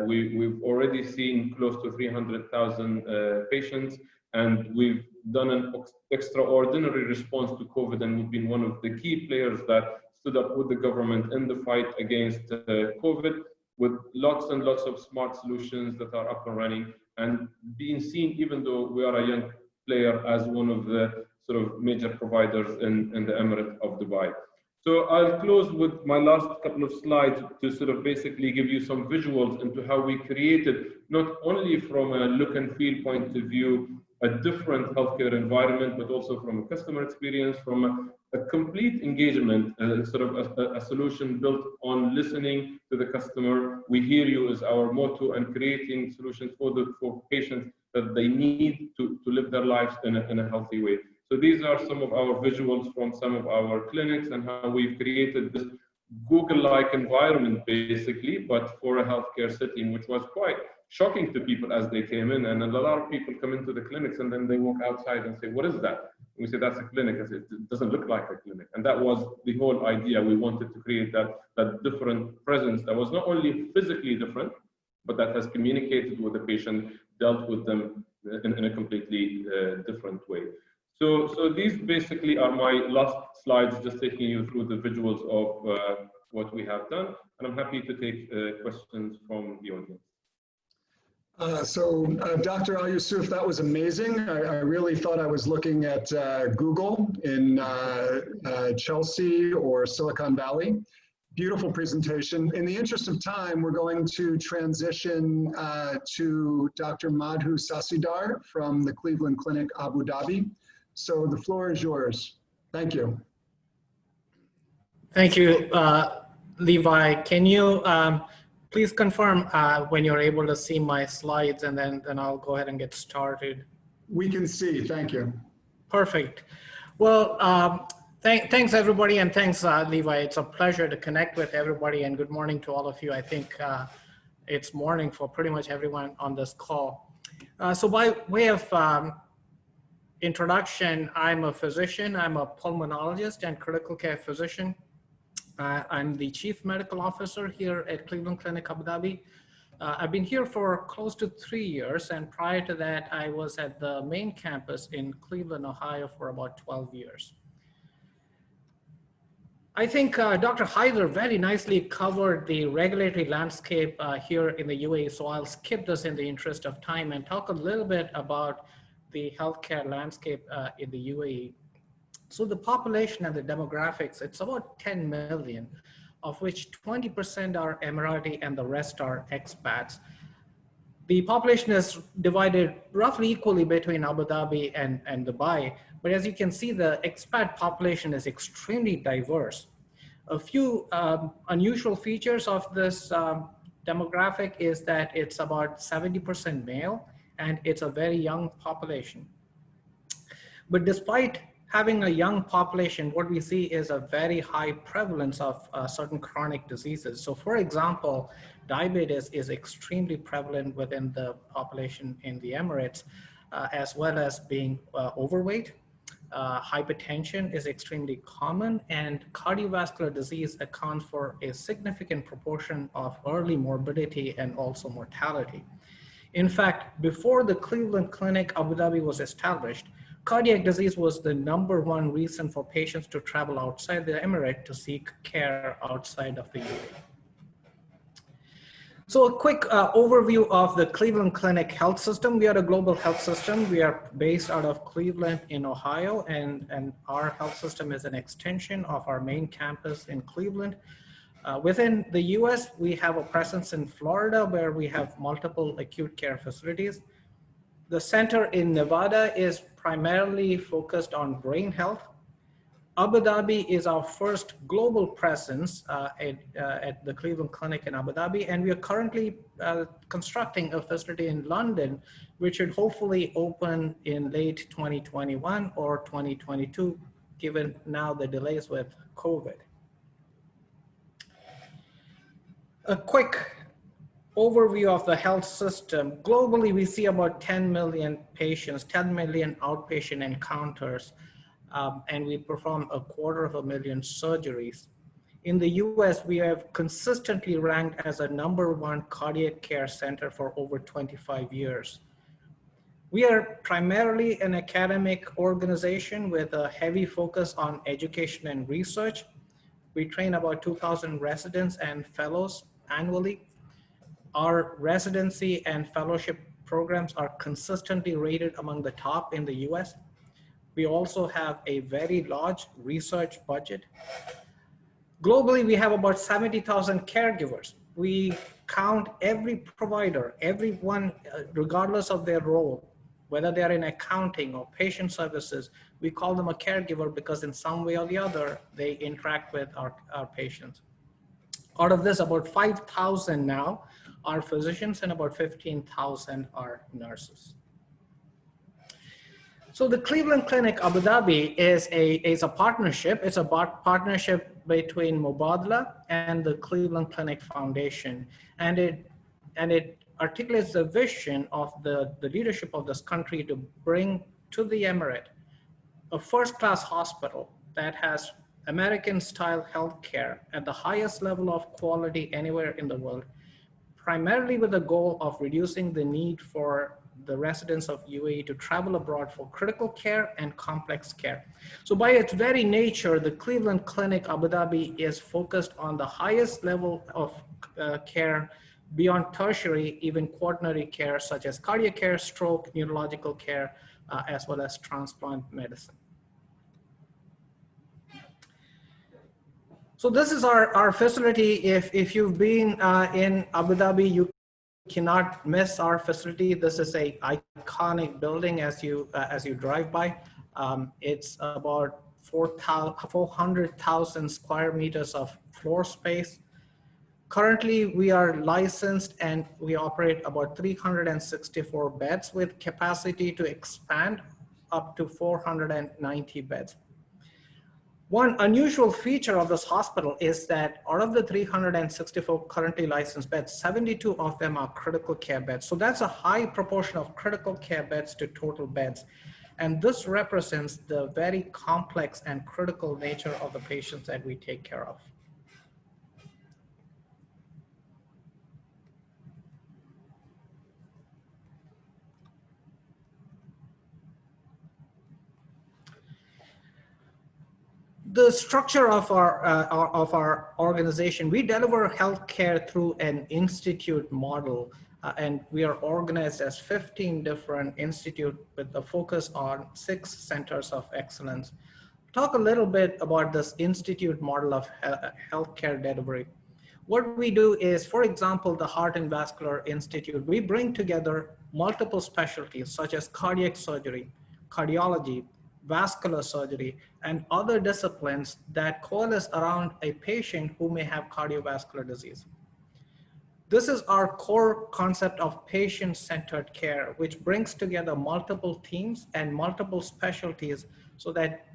We've already seen close to 300,000 patients, and we've done an extraordinary response to COVID, and we've been one of the key players that stood up with the government in the fight against COVID, with lots and lots of smart solutions that are up and running, and being seen, even though we are a young player, as one of the sort of major providers in the Emirate of Dubai. So I'll close with my last couple of slides to sort of basically give you some visuals into how we created, not only from a look and feel point of view, a different healthcare environment, but also from a customer experience, from a complete engagement, sort of a solution built on listening to the customer. We hear you is our motto, and creating solutions for patients that they need to live their lives in a healthy way. So these are some of our visuals from some of our clinics and how we've created this Google-like environment, basically, but for a healthcare setting, which was quite shocking to people as they came in. And a lot of people come into the clinics and then they walk outside and say, what is that? And we say, that's a clinic. I say, it doesn't look like a clinic. And that was the whole idea. We wanted to create that different presence that was not only physically different, but that has communicated with the patient, dealt with them in a completely different way. So these basically are my last slides, just taking you through the visuals of what we have done. And I'm happy to take questions from the audience. Dr. Al Yusuf, that was amazing. I really thought I was looking at Google in Chelsea or Silicon Valley. Beautiful presentation. In the interest of time, we're going to transition to Dr. Madhu Sasidar from the Cleveland Clinic, Abu Dhabi. So the floor is yours. Thank you. Thank you, Levi. Can you please confirm when you're able to see my slides, and then I'll go ahead and get started. We can see, thank you. Perfect. Well, thanks everybody, and thanks Levi. It's a pleasure to connect with everybody, and good morning to all of you. I think it's morning for pretty much everyone on this call. So by way of introduction, I'm a physician. I'm a pulmonologist and critical care physician. I'm the Chief Medical Officer here at Cleveland Clinic Abu Dhabi. I've been here for close to 3 years, and prior to that, I was at the main campus in Cleveland, Ohio for about 12 years. I think Dr. Haider very nicely covered the regulatory landscape here in the UAE, so I'll skip this in the interest of time and talk a little bit about the healthcare landscape in the UAE. So the population and the demographics, it's about 10 million, of which 20% are Emirati and the rest are expats. The population is divided roughly equally between Abu Dhabi and Dubai, but as you can see, the expat population is extremely diverse. A few unusual features of this demographic is that it's about 70% male, and it's a very young population. But despite having a young population, what we see is a very high prevalence of certain chronic diseases. So for example, diabetes is extremely prevalent within the population in the Emirates, as well as being overweight. Hypertension is extremely common, and cardiovascular disease accounts for a significant proportion of early morbidity and also mortality. In fact, before the Cleveland Clinic Abu Dhabi was established, cardiac disease was the #1 reason for patients to travel outside the Emirate to seek care outside of the UAE. So a quick overview of the Cleveland Clinic health system. We are a global health system. We are based out of Cleveland in Ohio, and our health system is an extension of our main campus in Cleveland. Within the US, we have a presence in Florida where we have multiple acute care facilities. The center in Nevada is primarily focused on brain health. Abu Dhabi is our first global presence at the Cleveland Clinic in Abu Dhabi, and we are currently constructing a facility in London, which should hopefully open in late 2021 or 2022, given now the delays with COVID. A quick overview of the health system. Globally, we see about 10 million patients, 10 million outpatient encounters, and we perform 250,000 surgeries. In the US, we have consistently ranked as a #1 cardiac care center for over 25 years. We are primarily an academic organization with a heavy focus on education and research. We train about 2,000 residents and fellows annually. Our residency and fellowship programs are consistently rated among the top in the US. We also have a very large research budget. Globally, we have about 70,000 caregivers. We count every provider, everyone, regardless of their role, whether they're in accounting or patient services, we call them a caregiver because in some way or the other, they interact with our patients. Out of this, about 5,000 now are physicians and about 15,000 are nurses. So the Cleveland Clinic Abu Dhabi is a partnership. It's a partnership between Mubadala and the Cleveland Clinic Foundation. And it articulates the vision of the leadership of this country to bring to the Emirate a first-class hospital that has American-style healthcare at the highest level of quality anywhere in the world, primarily with the goal of reducing the need for the residents of UAE to travel abroad for critical care and complex care. So by its very nature, the Cleveland Clinic Abu Dhabi is focused on the highest level of care beyond tertiary, even quaternary care, such as cardiac care, stroke, neurological care, as well as transplant medicine. So this is our facility. If you've been in Abu Dhabi, you cannot miss our facility. This is a iconic building as you drive by. It's about 400,000 square meters of floor space. Currently, we are licensed and we operate about 364 beds with capacity to expand up to 490 beds. One unusual feature of this hospital is that out of the 364 currently licensed beds, 72 of them are critical care beds. So that's a high proportion of critical care beds to total beds. And this represents the very complex and critical nature of the patients that we take care of. the structure of our organization, we deliver healthcare through an institute model, and we are organized as 15 different institutes with a focus on 6 centers of excellence. Talk a little bit about this institute model of healthcare delivery. What we do is, for example, the Heart and Vascular Institute, we bring together multiple specialties such as cardiac surgery, cardiology, vascular surgery, and other disciplines that coalesce around a patient who may have cardiovascular disease. This is our core concept of patient-centered care, which brings together multiple teams and multiple specialties so that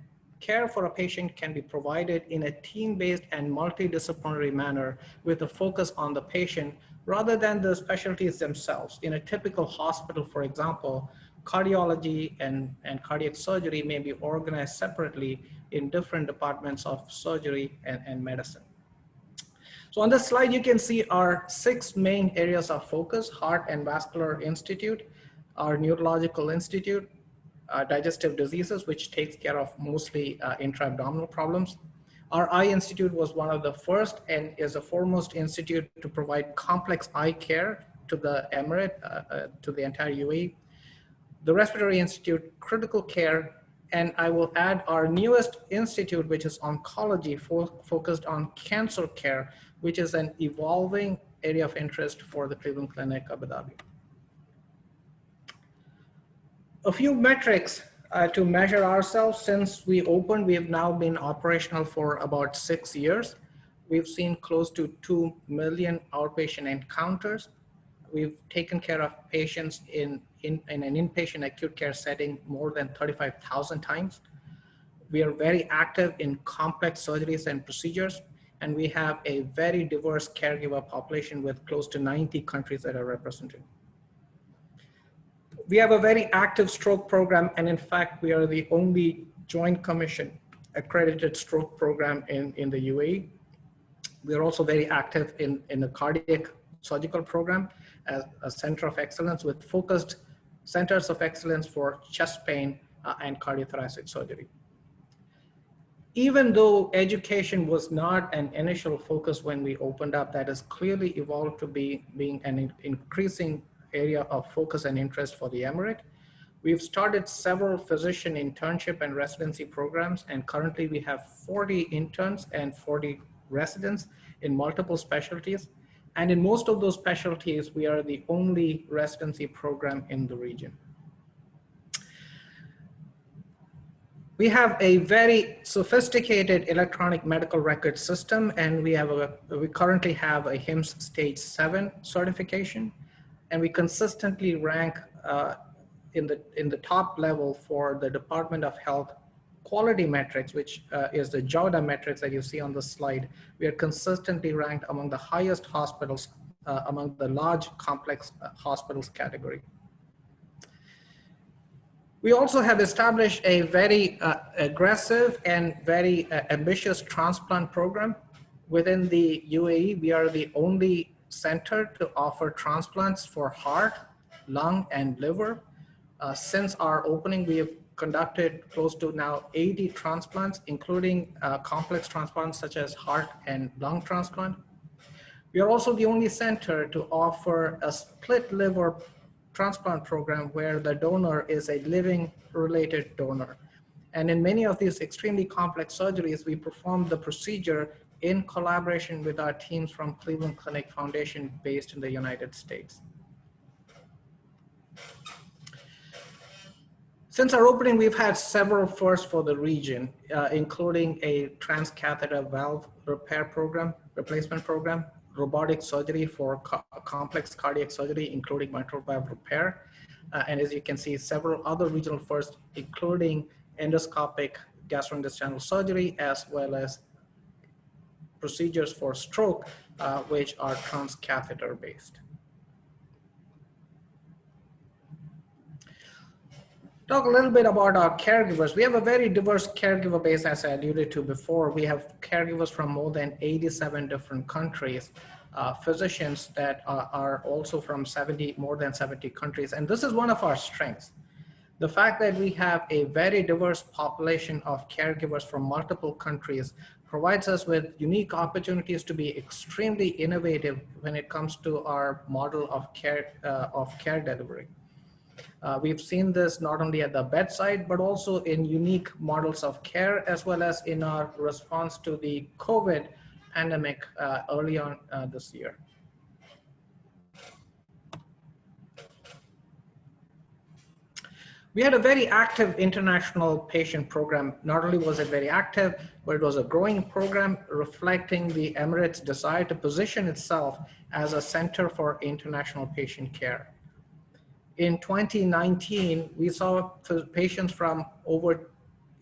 care for a patient can be provided in a team-based and multidisciplinary manner with a focus on the patient rather than the specialties themselves. In a typical hospital, for example, cardiology and cardiac surgery may be organized separately in different departments of surgery and medicine. So on this slide, you can see our 6 main areas of focus: Heart and Vascular Institute, our Neurological Institute, digestive diseases, which takes care of mostly intra-abdominal problems. Our Eye Institute was one of the first and is the foremost institute to provide complex eye care to the Emirate, to the entire UAE. The Respiratory Institute, critical care, and I will add our newest institute, which is oncology, focused on cancer care, which is an evolving area of interest for the Cleveland Clinic, Abu Dhabi. A few metrics to measure ourselves. Since we opened, we have now been operational for about 6 years. We've seen close to 2 million outpatient encounters. We've taken care of patients in an inpatient acute care setting more than 35,000 times. We are very active in complex surgeries and procedures, and we have a very diverse caregiver population with close to 90 countries that are represented. We have a very active stroke program, and in fact, we are the only Joint Commission accredited stroke program in the UAE. We are also very active in the cardiac surgical program as a center of excellence with focused centers of excellence for chest pain and cardiothoracic surgery. Even though education was not an initial focus when we opened up, that has clearly evolved to being an increasing area of focus and interest for the Emirate. We've started several physician internship and residency programs, and currently we have 40 interns and 40 residents in multiple specialties. And in most of those specialties, we are the only residency program in the region. We have a very sophisticated electronic medical record system, and we currently have a HIMSS Stage 7 certification, and we consistently rank in the top level for the Department of Health quality metrics, which is the JAWDA metrics that you see on the slide. We are consistently ranked among the highest hospitals, among the large complex hospitals category. We also have established a very aggressive and very ambitious transplant program. Within the UAE, we are the only center to offer transplants for heart, lung, and liver. Since our opening, we have conducted close to now 80 transplants, including complex transplants such as heart and lung transplant. We are also the only center to offer a split liver transplant program where the donor is a living related donor. And in many of these extremely complex surgeries, we perform the procedure in collaboration with our teams from Cleveland Clinic Foundation based in the United States. Since our opening, we've had several firsts for the region, including a transcatheter valve replacement program, robotic surgery for complex cardiac surgery, including mitral valve repair. And as you can see, several other regional firsts, including endoscopic gastrointestinal surgery, as well as procedures for stroke, which are transcatheter based. Talk a little bit about our caregivers. We have a very diverse caregiver base, as I alluded to before. We have caregivers from more than 87 different countries, physicians that are also from more than 70 countries. And this is one of our strengths. The fact that we have a very diverse population of caregivers from multiple countries provides us with unique opportunities to be extremely innovative when it comes to our model of care delivery. We've seen this not only at the bedside, but also in unique models of care, as well as in our response to the COVID pandemic early on this year. We had a very active international patient program. Not only was it very active, but it was a growing program reflecting the Emirates' desire to position itself as a center for international patient care. In 2019, we saw patients from over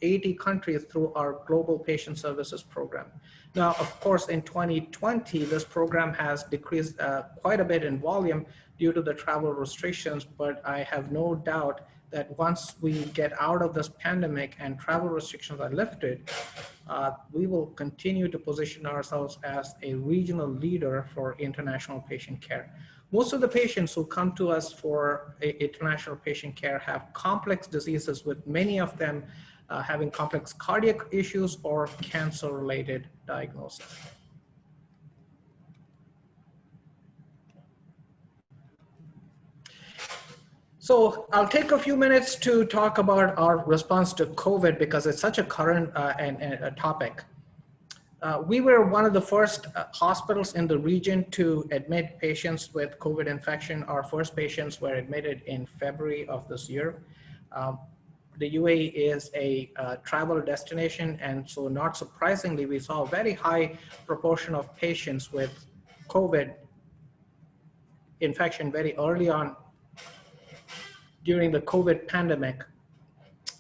80 countries through our Global Patient Services Program. Now, of course, in 2020, this program has decreased quite a bit in volume due to the travel restrictions, but I have no doubt that once we get out of this pandemic and travel restrictions are lifted, we will continue to position ourselves as a regional leader for international patient care. Most of the patients who come to us for international patient care have complex diseases, with many of them having complex cardiac issues or cancer-related diagnoses. So I'll take a few minutes to talk about our response to COVID because it's such a current topic. We were one of the first hospitals in the region to admit patients with COVID infection. Our first patients were admitted in February of this year. The UAE is a travel destination, and so not surprisingly, we saw a very high proportion of patients with COVID infection very early on during the COVID pandemic.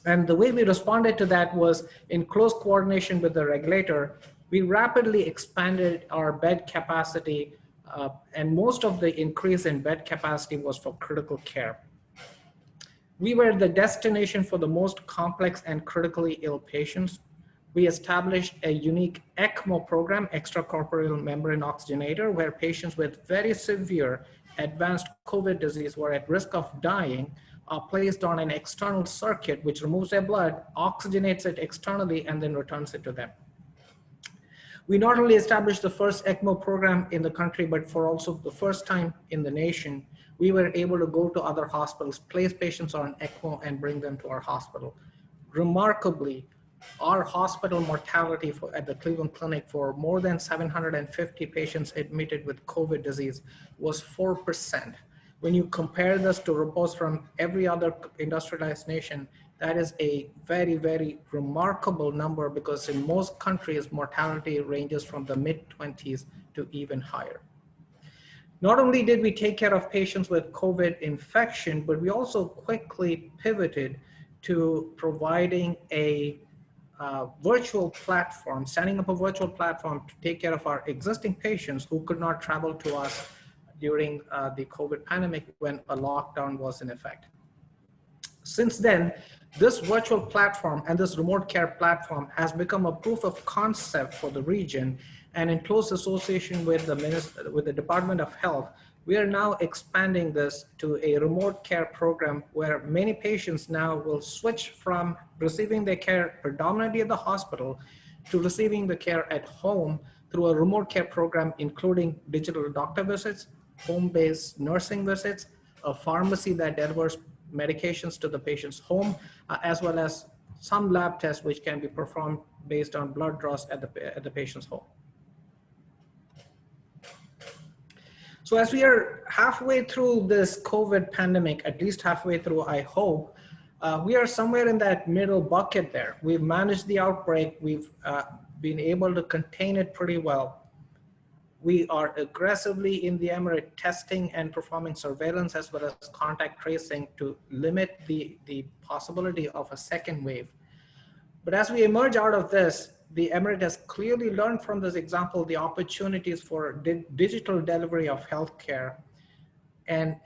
And the way we responded to that was in close coordination with the regulator. We rapidly expanded our bed capacity, and most of the increase in bed capacity was for critical care. We were the destination for the most complex and critically ill patients. We established a unique ECMO program, extracorporeal membrane oxygenator, where patients with very severe advanced COVID disease were at risk of dying are placed on an external circuit which removes their blood, oxygenates it externally, and then returns it to them. We not only established the first ECMO program in the country, but for also the first time in the nation, we were able to go to other hospitals, place patients on ECMO, and bring them to our hospital. Remarkably, our hospital mortality at the Cleveland Clinic for more than 750 patients admitted with COVID disease was 4%. When you compare this to reports from every other industrialized nation, that is a very, very remarkable number, because in most countries, mortality ranges from the mid-20s to even higher. Not only did we take care of patients with COVID infection, but we also quickly pivoted to providing a virtual platform, setting up a virtual platform to take care of our existing patients who could not travel to us during the COVID pandemic when a lockdown was in effect. Since then, this virtual platform and this remote care platform has become a proof of concept for the region, and in close association with the Department of Health, we are now expanding this to a remote care program where many patients now will switch from receiving their care predominantly at the hospital to receiving the care at home through a remote care program, including digital doctor visits, home-based nursing visits, a pharmacy that delivers medications to the patient's home, as well as some lab tests which can be performed based on blood draws at the patient's home. So as we are halfway through this COVID pandemic, at least halfway through, I hope, we are somewhere in that middle bucket there. We've managed the outbreak. We've been able to contain it pretty well. We are aggressively in the Emirate testing and performing surveillance as well as contact tracing to limit the possibility of a second wave. But as we emerge out of this, the Emirate has clearly learned from this example the opportunities for digital delivery of healthcare and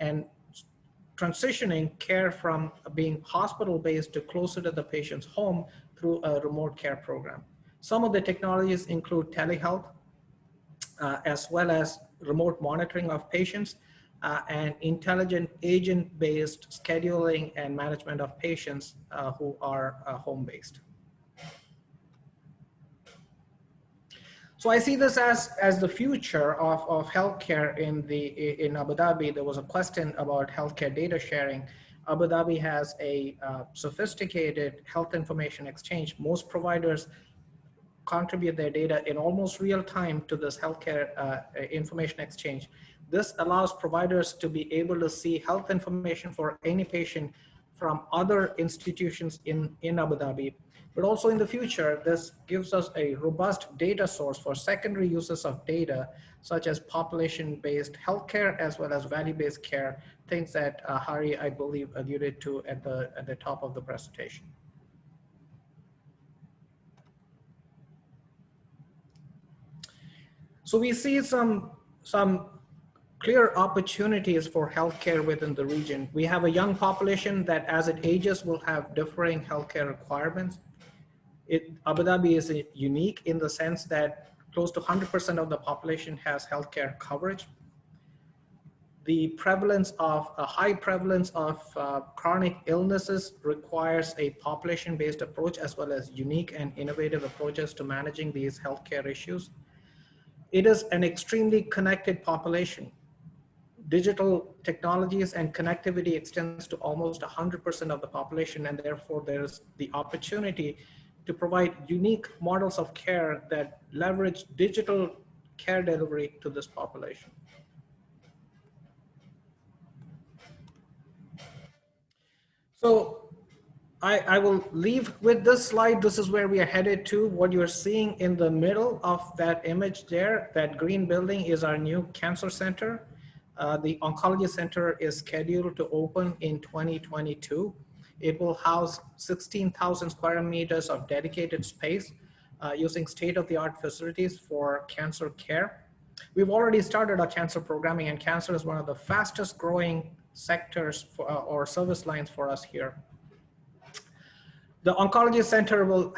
transitioning care from being hospital-based to closer to the patient's home through a remote care program. Some of the technologies include telehealth, as well as remote monitoring of patients, and intelligent agent-based scheduling and management of patients who are home-based. So I see this as the future of healthcare in Abu Dhabi. There was a question about healthcare data sharing. Abu Dhabi has a sophisticated health information exchange. Most providers contribute their data in almost real time to this healthcare information exchange. This allows providers to be able to see health information for any patient from other institutions in Abu Dhabi. But also in the future, this gives us a robust data source for secondary uses of data, such as population-based healthcare as well as value-based care, things that Hari, I believe, alluded to at the top of the presentation. So we see some clear opportunities for healthcare within the region. We have a young population that as it ages will have differing healthcare requirements. Abu Dhabi is unique in the sense that close to 100% of the population has healthcare coverage. The high prevalence of chronic illnesses requires a population-based approach as well as unique and innovative approaches to managing these healthcare issues. It is an extremely connected population. Digital technologies and connectivity extends to almost 100% of the population, and therefore there's the opportunity to provide unique models of care that leverage digital care delivery to this population. So I will leave with this slide. This is where we are headed to. What you're seeing in the middle of that image there, that green building, is our new cancer center. The oncology center is scheduled to open in 2022. It will house 16,000 square meters of dedicated space using state-of-the-art facilities for cancer care. We've already started our cancer programming, and cancer is one of the fastest growing sectors or service lines for us here. The oncology center will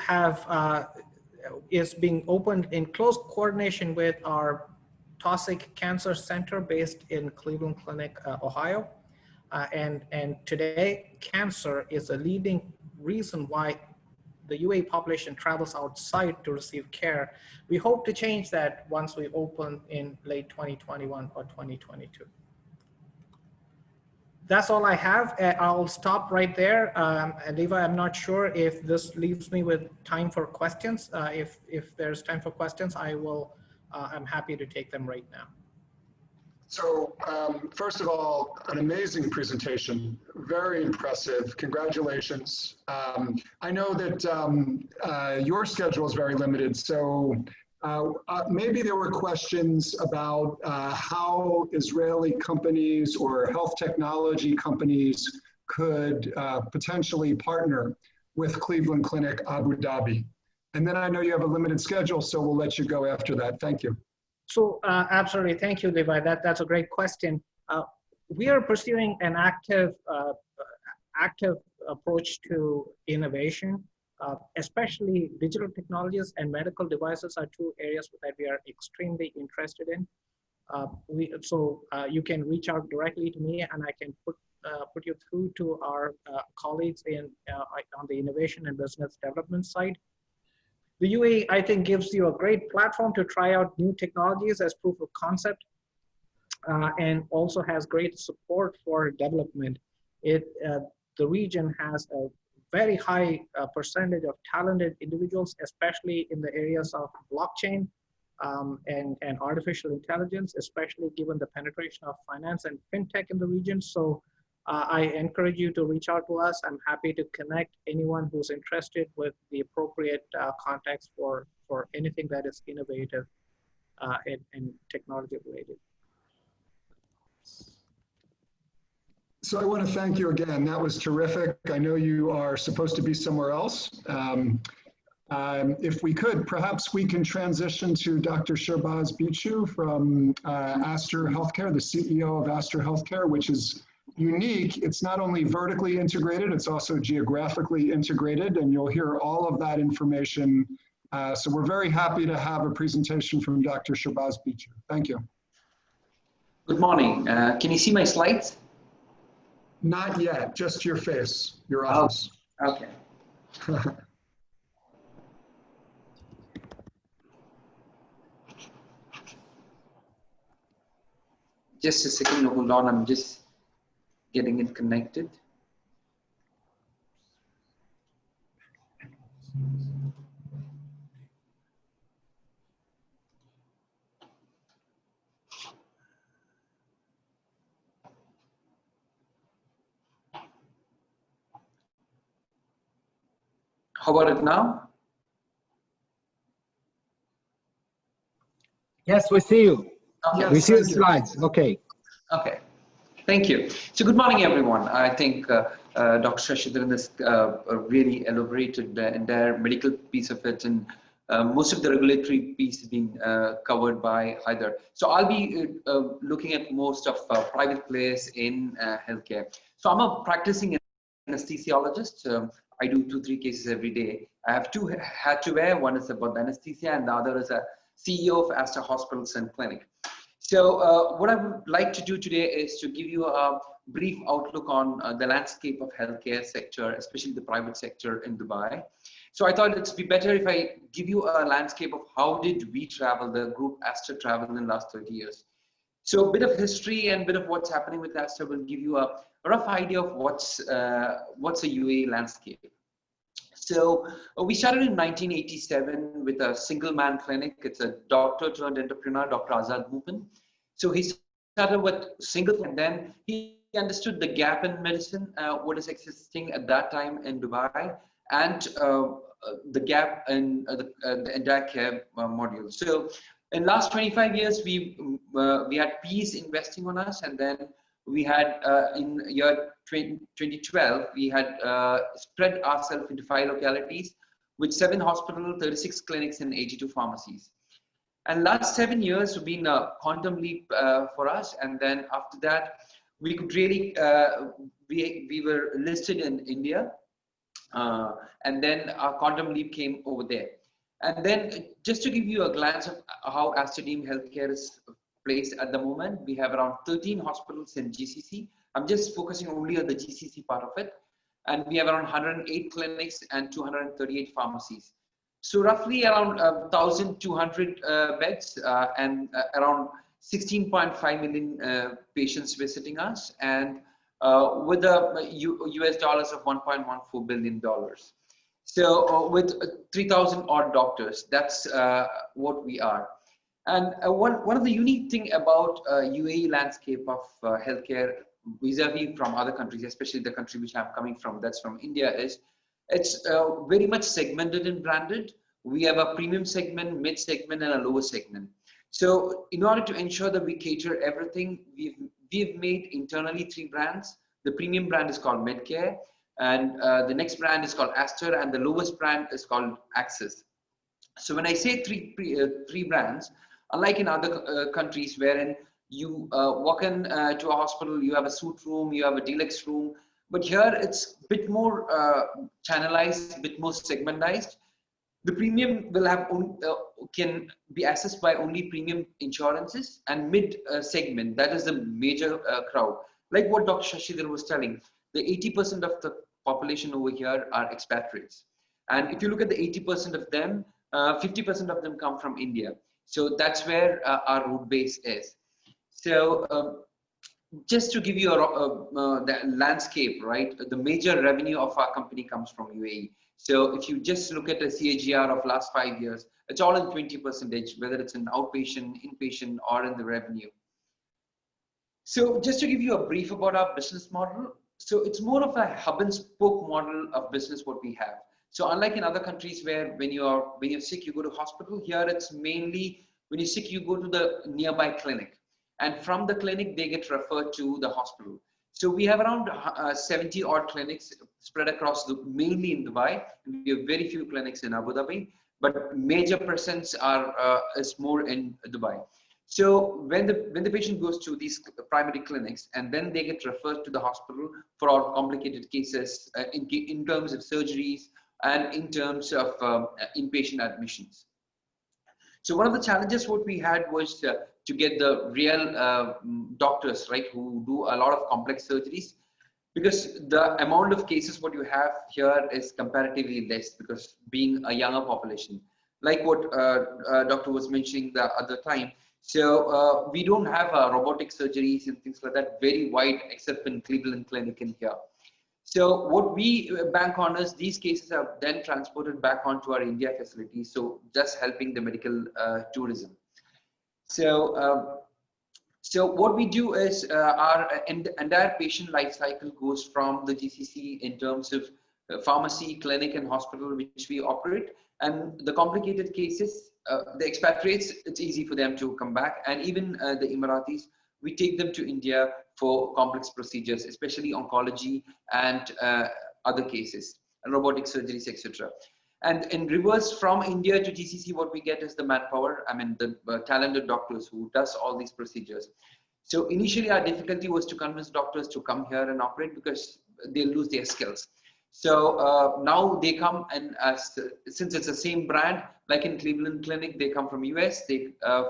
is being opened in close coordination with our Taussig Cancer Center based in Cleveland Clinic, Ohio. And today, cancer is a leading reason why the UAE population travels outside to receive care. We hope to change that once we open in late 2021 or 2022. That's all I have. I'll stop right there. Levi, I'm not sure if this leaves me with time for questions. If there's time for questions, I'm happy to take them right now. So first of all, an amazing presentation, very impressive. Congratulations. I know that your schedule is very limited, so maybe there were questions about how Israeli companies or health technology companies could potentially partner with Cleveland Clinic Abu Dhabi. And then I know you have a limited schedule, so we'll let you go after that. Thank you. So absolutely, thank you, Levi. That's a great question. We are pursuing an active approach to innovation. Especially digital technologies and medical devices are two areas that we are extremely interested in. You can reach out directly to me, and I can put you through to our colleagues on the innovation and business development side. The UAE, I think, gives you a great platform to try out new technologies as proof of concept, and also has great support for development. The region has a very high percentage of talented individuals, especially in the areas of blockchain and artificial intelligence, especially given the penetration of finance and fintech in the region. So I encourage you to reach out to us. I'm happy to connect anyone who's interested with the appropriate contacts for anything that is innovative and technology related. So I want to thank you again. That was terrific. I know you are supposed to be somewhere else. If we could, perhaps we can transition to Dr. Sherbaz Bichu from Aster Healthcare, the CEO of Aster Healthcare, which is unique. It's not only vertically integrated, it's also geographically integrated, and you'll hear all of that information. So we're very happy to have a presentation from Dr. Sherbaz Bichu. Thank you. Good morning. Can you see my slides? Not yet, just your face, your office. Oh, okay. Just a second, hold on. I'm just getting it connected. How about it now? Yes, we see you. Okay. We see the thank you. slides. Okay. Okay. Thank you. So good morning, everyone. I think Dr. Shashidharan has really elaborated the entire medical piece of it, and most of the regulatory piece has been covered by Haider. So I'll be looking at most of private players in healthcare. So I'm a practicing anesthesiologist. I do 2-3 cases every day. I have two hats to wear. One is about anesthesia, and the other is a CEO of Aster Hospitals and Clinic. So what I would like to do today is to give you a brief outlook on the landscape of healthcare sector, especially the private sector in Dubai. So I thought it'd be better if I give you a landscape of how did we travel, the group Aster travel in the last 30 years. So a bit of history and a bit of what's happening with Aster will give you a rough idea of what's a UAE landscape. So we started in 1987 with a single man clinic. It's a doctor turned entrepreneur, Dr. Azad Mupin. So he started with single, and then he understood the gap in medicine, what is existing at that time in Dubai, and the gap in the entire care module. So in last 25 years, we had PEs investing on us, and then we had in year 2012, we had spread ourselves into 5 localities with 7 hospitals, 36 clinics, and 82 pharmacies. And last 7 years have been a quantum leap for us. And then after that, we could really, we were listed in India. And then our quantum leap came over there. And then just to give you a glance of how Aster DM Healthcare is placed at the moment, we have around 13 hospitals in GCC. I'm just focusing only on the GCC part of it. And we have around 108 clinics and 238 pharmacies. So roughly around 1,200 beds and around 16.5 million patients visiting us, and with the US dollars of $1.14 billion. So with 3,000 odd doctors, that's what we are. And one of the unique thing about UAE landscape of healthcare vis-a-vis from other countries, especially the country which I'm coming from, that's from India, is it's very much segmented and branded. We have a premium segment, mid segment, and a lower segment. So in order to ensure that we cater everything, we've made internally 3 brands. The premium brand is called Medcare, and the next brand is called Aster, and the lowest brand is called Access. So when I say three brands, unlike in other countries wherein you walk in to a hospital, you have a suite room, you have a deluxe room, but here it's a bit more channelized, a bit more segmentized. The premium will have can be accessed by only premium insurances, and mid segment, that is the major crowd. Like what Dr. Shashidhar was telling, the 80% of the population over here are expatriates. And if you look at the 80% of them, 50% of them come from India. So that's where our root base is. So just to give you the landscape, right? The major revenue of our company comes from UAE. So if you just look at a CAGR of last 5 years, it's all in 20%, whether it's in outpatient, inpatient, or in the revenue. So just to give you a brief about our business model. So it's more of a hub and spoke model of business what we have. So unlike in other countries where when you're sick, you go to hospital, here it's mainly when you're sick, you go to the nearby clinic. And from the clinic, they get referred to the hospital. So we have around 70 odd clinics spread across mainly in Dubai. We have very few clinics in Abu Dhabi, but major presence is more in Dubai. So when the patient goes to these primary clinics, and then they get referred to the hospital for all complicated cases in terms of surgeries and in terms of inpatient admissions. So one of the challenges what we had was to get the real doctors, right, who do a lot of complex surgeries, because the amount of cases what you have here is comparatively less, because being a younger population, like what doctor was mentioning the other time. So we don't have robotic surgeries and things like that very wide, except in Cleveland Clinic in here. So what we bank on is these cases are then transported back onto our India facility, so just helping the medical tourism. So so what we do is our entire patient life cycle goes from the GCC in terms of pharmacy, clinic, and hospital which we operate. And the complicated cases, the expatriates, it's easy for them to come back. And even the Emiratis, we take them to India for complex procedures, especially oncology and other cases, robotic surgeries, etc. And in reverse, from India to GCC, what we get is the manpower, I mean, the talented doctors who does all these procedures. So initially our difficulty was to convince doctors to come here and operate, because they lose their skills. So now they come, and since it's the same brand, like in Cleveland Clinic, they come from US,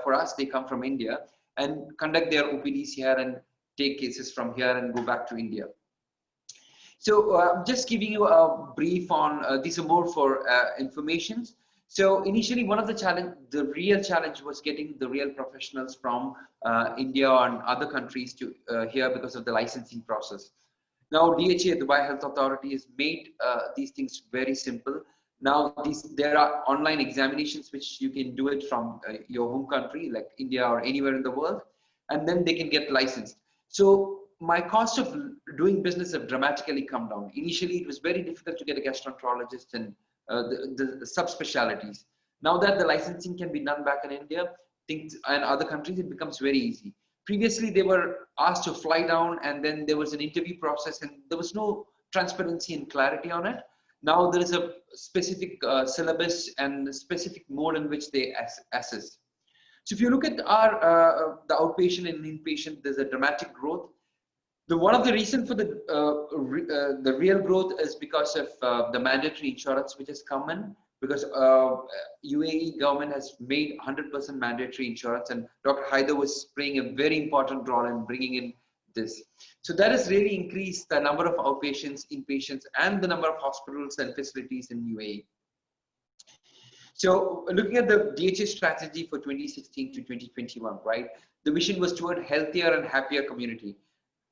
for us, they come from India and conduct their OPDs here and take cases from here and go back to India. So just giving you a brief on, these are more for information. So initially one of the real challenge was getting the real professionals from India and other countries to here because of the licensing process. Now DHA, Dubai Health Authority, has made these things very simple. Now there are online examinations which you can do it from your home country, like India or anywhere in the world, and then they can get licensed. So my cost of doing business have dramatically come down. Initially, it was very difficult to get a gastroenterologist and the subspecialties. Now that the licensing can be done back in India, things and other countries, it becomes very easy. Previously, they were asked to fly down, and then there was an interview process, and there was no transparency and clarity on it. Now there is a specific syllabus and a specific mode in which they assess. So if you look at our the outpatient and inpatient, there's a dramatic growth. One of the reasons for the real growth is because of the mandatory insurance which has come in, because UAE government has made 100% mandatory insurance, and Dr. Haider was playing a very important role in bringing in this. So that has really increased the number of outpatients, inpatients, and the number of hospitals and facilities in UAE. So looking at the DHA strategy for 2016 to 2021, right? The vision was toward healthier and happier community.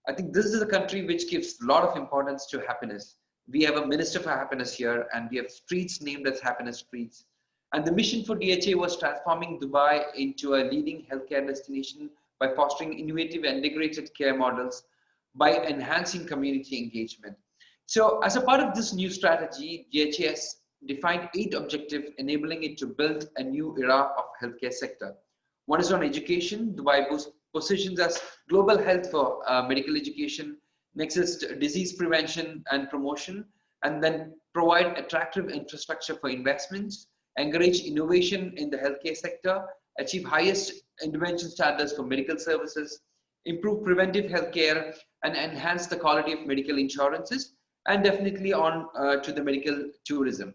I think this is a country which gives a lot of importance to happiness. We have a Minister for Happiness here, and we have streets named as happiness streets. And the mission for DHA was transforming Dubai into a leading healthcare destination by fostering innovative and integrated care models, by enhancing community engagement. So as a part of this new strategy, DHA has defined 8 objectives, enabling it to build a new era of healthcare sector. One is on education. Dubai positions as global health for medical education. Next is disease prevention and promotion, and then provide attractive infrastructure for investments, encourage innovation in the healthcare sector, achieve highest intervention standards for medical services, improve preventive healthcare, and enhance the quality of medical insurances, and definitely on to the medical tourism.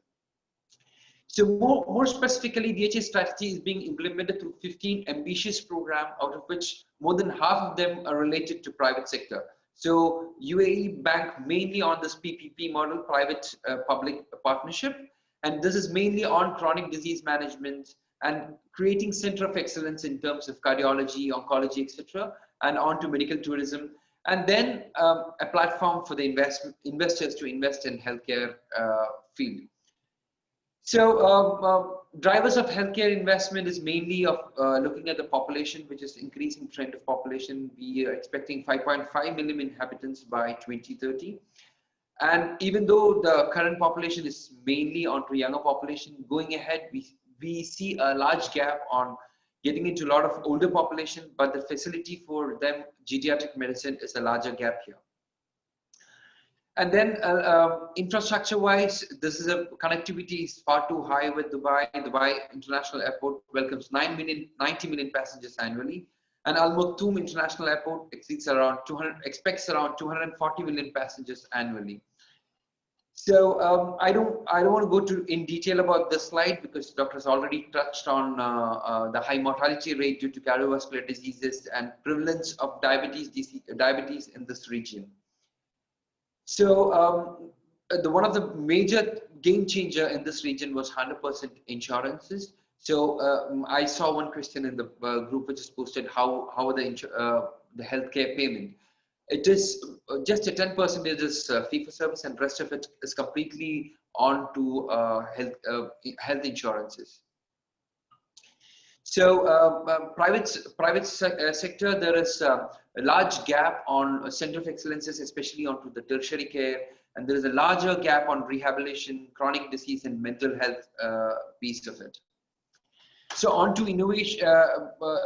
So more specifically, DHA strategy is being implemented through 15 ambitious programs, out of which more than half of them are related to private sector. So UAE bank mainly on this PPP model, private public partnership, and this is mainly on chronic disease management and creating center of excellence in terms of cardiology, oncology, etc., and on to medical tourism, and then a platform for the investors to invest in healthcare field. So drivers of healthcare investment is mainly of looking at the population, which is increasing trend of population. We are expecting 5.5 million inhabitants by 2030. And even though the current population is mainly onto younger population, going ahead, we see a large gap on getting into a lot of older population, but the facility for them, geriatric medicine, is a larger gap here. And then infrastructure-wise, this is a connectivity is far too high with Dubai. Dubai International Airport welcomes 90 million passengers annually, and Al Maktoum International Airport expects around 240 million passengers annually. So I don't want to go in detail about this slide because Dr. has already touched on the high mortality rate due to cardiovascular diseases and prevalence of diabetes in this region. So one of the major game changer in this region was 100% insurances. So I saw one question in the group which is posted, how are the healthcare payment? It is just a 10% is fee for service, and rest of it is completely on to health insurances. So private sector, there is a large gap on center of excellences, especially onto the tertiary care, and there is a larger gap on rehabilitation, chronic disease, and mental health piece of it. So on to innovation,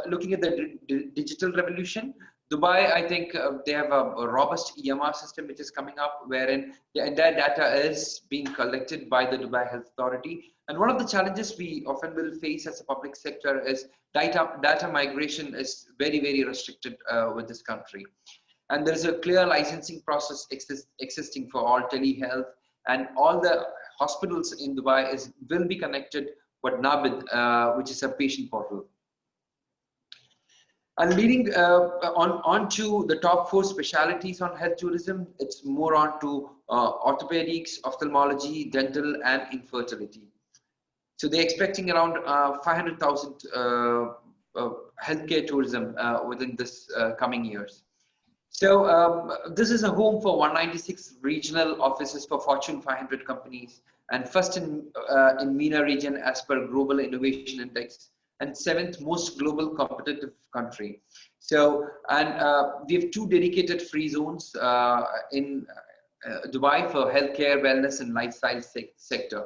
looking at the digital revolution. Dubai, I think they have a robust EMR system which is coming up, wherein the entire data is being collected by the Dubai Health Authority. And one of the challenges we often will face as a public sector is data migration is very, very restricted with this country. And there's a clear licensing process existing for all telehealth, and all the hospitals in Dubai will be connected with NABID, which is a patient portal. And leading on to the top 4 specialties on health tourism, it's more on to orthopedics, ophthalmology, dental, and infertility. So they're expecting around 500,000 healthcare tourism within this coming years. So this is a home for 196 regional offices for Fortune 500 companies, and first in MENA region as per Global Innovation Index, and 7th most global competitive country. So, and we have 2 dedicated free zones in Dubai for healthcare, wellness, and lifestyle sector.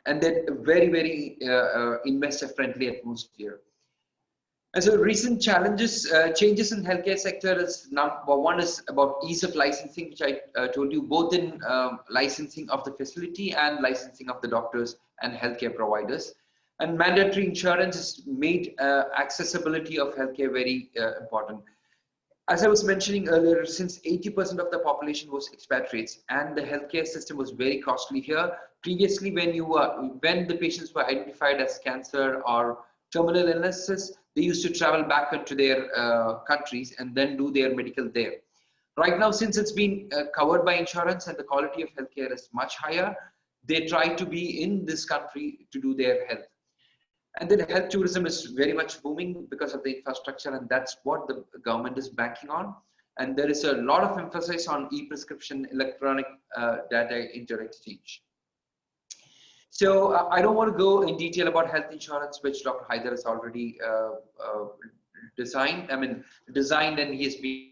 And then very, very investor friendly atmosphere. And so recent challenges, changes in healthcare sector is number 1 is about ease of licensing, which I told you, both in licensing of the facility and licensing of the doctors and healthcare providers. And mandatory insurance has made accessibility of healthcare very important. As I was mentioning earlier, since 80% of the population was expatriates and the healthcare system was very costly here, previously when the patients were identified as cancer or terminal illnesses, they used to travel back into their countries and then do their medical there. Right now, since it's been covered by insurance and the quality of healthcare is much higher, they try to be in this country to do their health. And then health tourism is very much booming because of the infrastructure, and that's what the government is banking on. And there is a lot of emphasis on e-prescription, electronic data inter-exchange. So I don't want to go in detail about health insurance, which Dr. Haider has already designed, and he has been.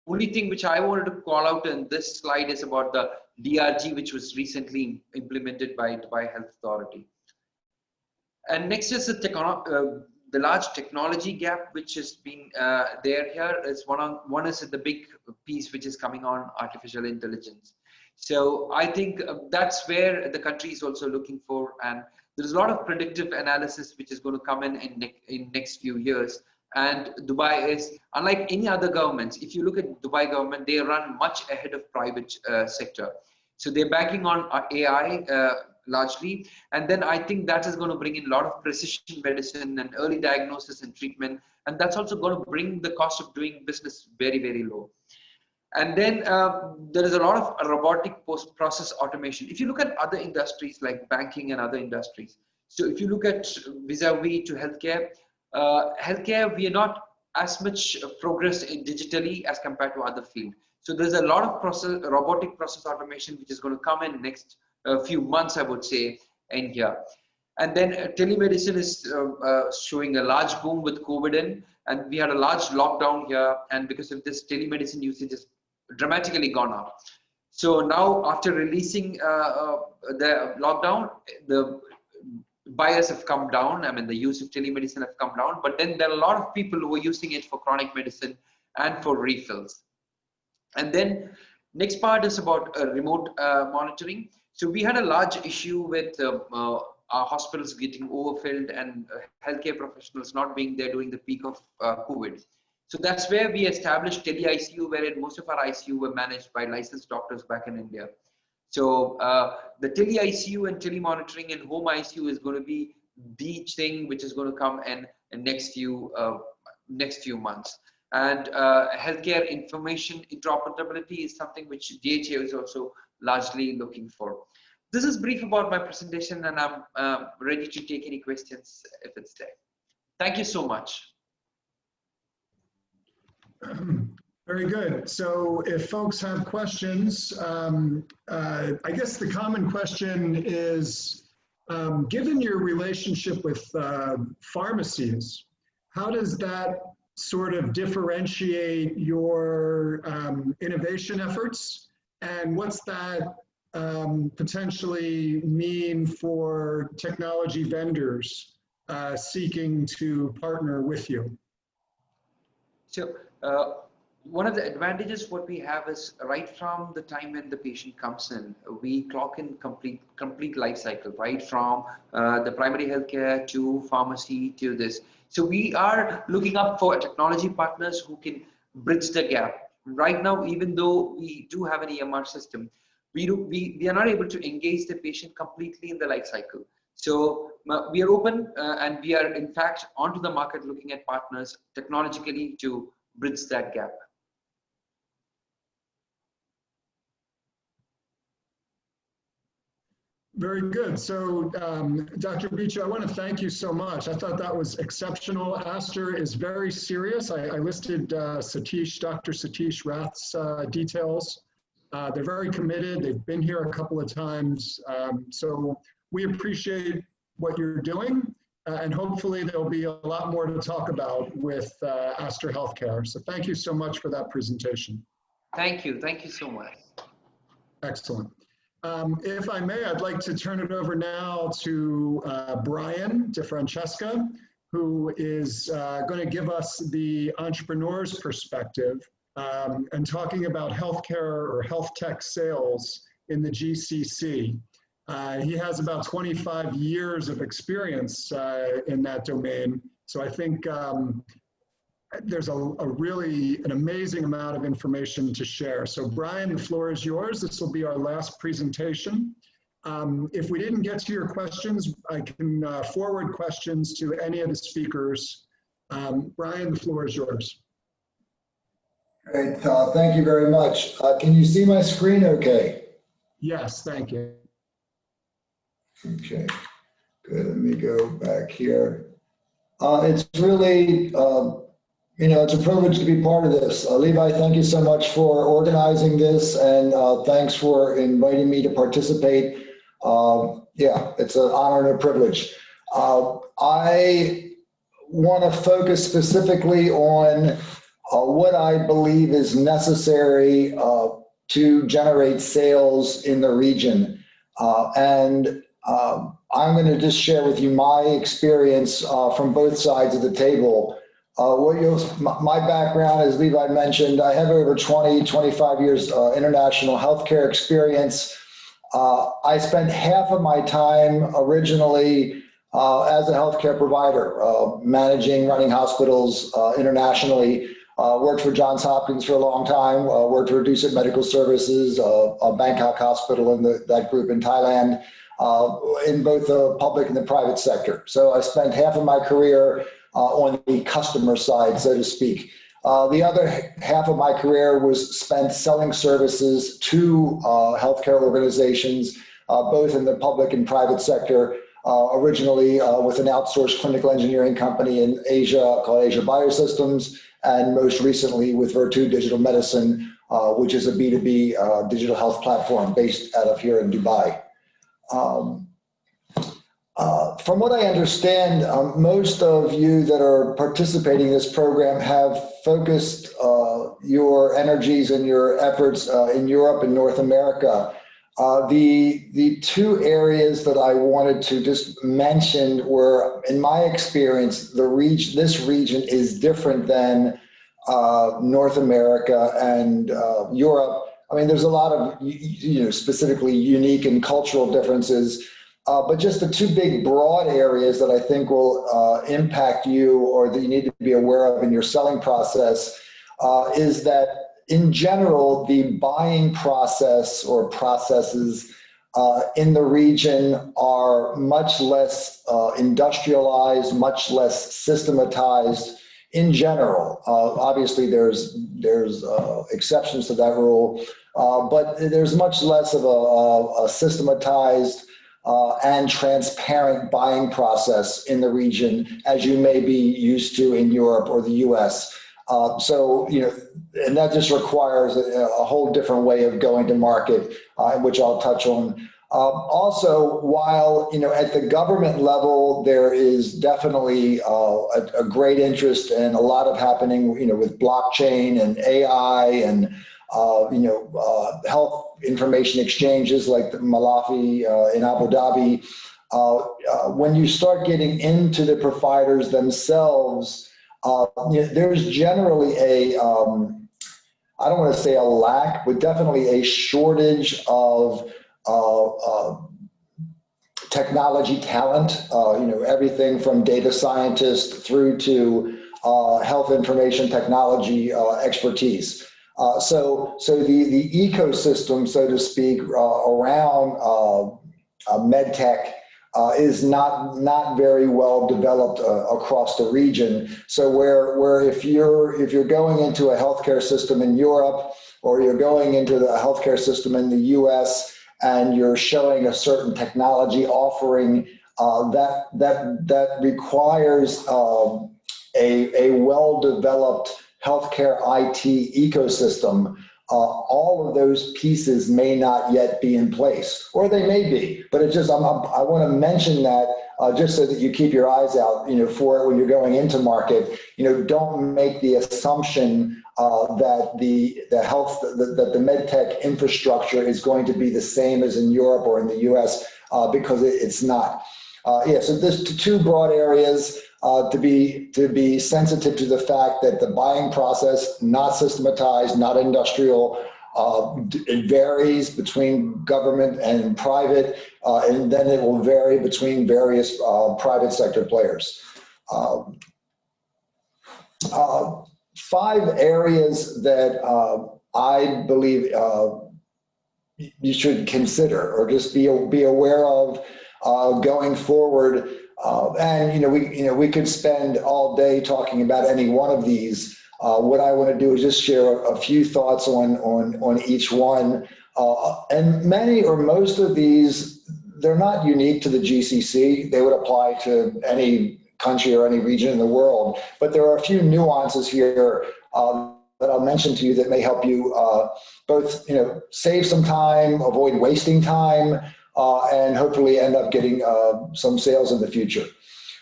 Only thing which I wanted to call out in this slide is about the DRG, which was recently implemented by Dubai Health Authority. And next is the large technology gap, which has been there here. Is one is the big piece which is coming on artificial intelligence. So I think that's where the country is also looking for, and there's a lot of predictive analysis which is going to come in next few years. And Dubai is, unlike any other governments, if you look at Dubai government, they run much ahead of private sector. So they're banking on AI largely. And then I think that is going to bring in a lot of precision medicine and early diagnosis and treatment. And that's also going to bring the cost of doing business very, very low. And then there is a lot of robotic post-process automation. If you look at other industries like banking and other industries, so if you look at vis-a-vis to healthcare, we are not as much progress in digitally as compared to other fields. So there's a lot of robotic process automation which is going to come in next few months, I would say, in here. And then telemedicine is showing a large boom with COVID and we had a large lockdown here, and because of this, telemedicine usage has dramatically gone up. So now after releasing the lockdown, the buyers have come down. I mean, the use of telemedicine have come down, but then there are a lot of people who are using it for chronic medicine and for refills. And then next part is about remote monitoring. So we had a large issue with our hospitals getting overfilled and healthcare professionals not being there during the peak of COVID. So that's where we established tele-ICU, wherein most of our ICU were managed by licensed doctors back in India. So the tele ICU and telemonitoring and home ICU is going to be the thing which is going to come in the next few months. And healthcare information interoperability is something which DHA is also largely looking for. This is brief about my presentation, and I'm ready to take any questions if it's there. Thank you so much. Very good. So if folks have questions, I guess the common question is, given your relationship with pharmacies, how does that sort of differentiate your innovation efforts? And what's that potentially mean for technology vendors seeking to partner with you? So one of the advantages what we have is right from the time when the patient comes in, we clock in complete life cycle, right from the primary healthcare to pharmacy to this. So we are looking up for technology partners who can bridge the gap. Right now, even though we do have an EMR system, we are not able to engage the patient completely in the life cycle. So we are open and we are in fact onto the market looking at partners technologically to bridge that gap. Very good. So, Dr. Bichu, I want to thank you so much. I thought that was exceptional. Aster is very serious. I listed Dr. Satish Rath's details. They're very committed. They've been here a couple of times. So we appreciate what you're doing, and hopefully there'll be a lot more to talk about with Aster Healthcare. So thank you so much for that presentation. Thank you. Thank you so much. Excellent. If I may, I'd like to turn it over now to Brian DeFrancesca, who is going to give us the entrepreneur's perspective and talking about healthcare or health tech sales in the GCC. He has about 25 years of experience in that domain. So I think there's an amazing amount of information to share. So Brian, the floor is yours. This will be our last presentation. If we didn't get to your questions, I can forward questions to any of the speakers. Brian, the floor is yours. Great, thank you very much. Can you see my screen okay? Yes, thank you. Okay, good, let me go back here. It's really, it's a privilege to be part of this. Levi, thank you so much for organizing this, and thanks for inviting me to participate. Yeah, it's an honor and a privilege. I want to focus specifically on what I believe is necessary to generate sales in the region. I'm going to just share with you my experience from both sides of the table. My background, as Levi mentioned, I have over 25 years international healthcare experience. I spent half of my time originally as a healthcare provider, running hospitals internationally. Worked for Johns Hopkins for a long time, worked for Dusit Medical Services, a Bangkok hospital in that group in Thailand, in both the public and the private sector. So I spent half of my career on the customer side, so to speak. The other half of my career was spent selling services to healthcare organizations, both in the public and private sector, originally with an outsourced clinical engineering company in Asia called Asia Biosystems, and most recently with Virtu Digital Medicine, which is a B2B digital health platform based out of here in Dubai. From what I understand, most of you that are participating in this program have focused your energies and your efforts in Europe and North America. The two areas that I wanted to just mention were, in my experience, this region is different than North America and Europe. I mean, there's a lot of, specifically unique and cultural differences, but just the two big broad areas that I think will impact you or that you need to be aware of in your selling process is that in general, the buying process or processes in the region are much less industrialized, much less systematized in general. Obviously, there's exceptions to that rule, but there's much less of a systematized and transparent buying process in the region as you may be used to in Europe or the US. So, and that just requires a whole different way of going to market, which I'll touch on. Also, while, at the government level, there is definitely a great interest and a lot of happening, with blockchain and AI and, health information exchanges like the Malafi in Abu Dhabi. When you start getting into the providers themselves, there's generally a, I don't want to say a lack, but definitely a shortage of technology talent, everything from data scientists through to health information technology expertise. So the ecosystem, so to speak, around med tech is not very well developed across the region. So where if you're going into a healthcare system in Europe, or you're going into the healthcare system in the US, and you're showing a certain technology offering that requires a well-developed healthcare IT ecosystem, all of those pieces may not yet be in place, or they may be. But it just I want to mention that just so that you keep your eyes out, for it when you're going into market. Don't make the assumption that the med tech infrastructure is going to be the same as in Europe or in the US, because it's not. So there's two broad areas to be sensitive to the fact that the buying process, not systematized, not industrial. It varies between government and private, and then it will vary between various private sector players. 5 areas that I believe you should consider or just be aware of going forward. And we could spend all day talking about any one of these. What I want to do is just share a few thoughts on each one. And many or most of these, they're not unique to the GCC. They would apply to any country or any region in the world. But there are a few nuances here that I'll mention to you that may help you both save some time, avoid wasting time, and hopefully end up getting some sales in the future.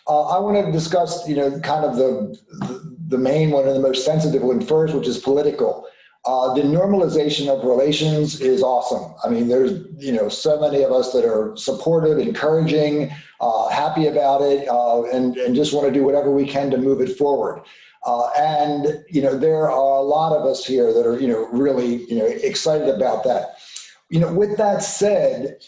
I want to discuss, kind of the main one and the most sensitive one first, which is political. The normalization of relations is awesome. I mean, there's, so many of us that are supportive, encouraging, happy about it, and just want to do whatever we can to move it forward. And, there are a lot of us here that are, really, excited about that. With that said,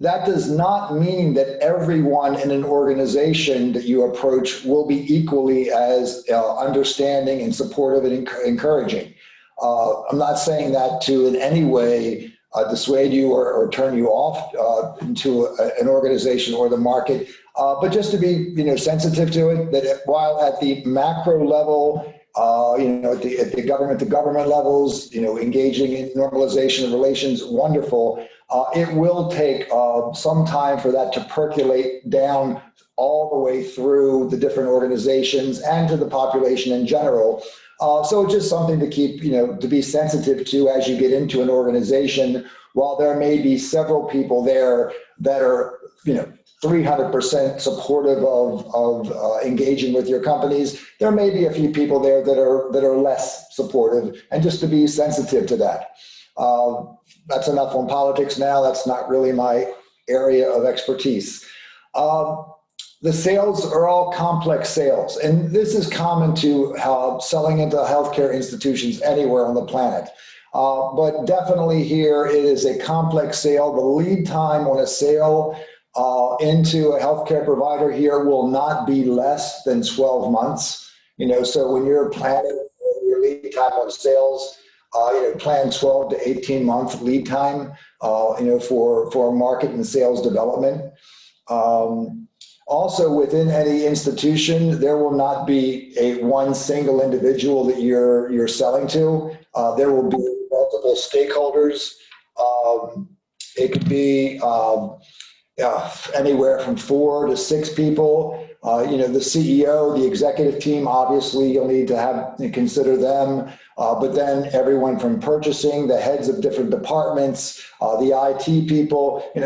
that does not mean that everyone in an organization that you approach will be equally as understanding and supportive and encouraging. I'm not saying that to in any way dissuade you or turn you off into an organization or the market, but just to be sensitive to it, that while at the macro level, at the government levels, engaging in normalization of relations, wonderful. It will take some time for that to percolate down all the way through the different organizations and to the population in general. So it's just something to keep, to be sensitive to as you get into an organization. While there may be several people there that are, 300% supportive of engaging with your companies, there may be a few people there that are less supportive, and just to be sensitive to that. That's enough on politics now. That's not really my area of expertise. The sales are all complex sales, and this is common to selling into healthcare institutions anywhere on the planet. But definitely here, it is a complex sale. The lead time on a sale into a healthcare provider here will not be less than 12 months. So when you're planning your lead time on sales, plan 12 to 18 month lead time, for market and sales development. Also, within any institution, there will not be one single individual that you're selling to. There will be multiple stakeholders. It could be anywhere from 4 to 6 people. The CEO, the executive team, obviously you'll need to consider them. But then everyone from purchasing, the heads of different departments, the IT people, it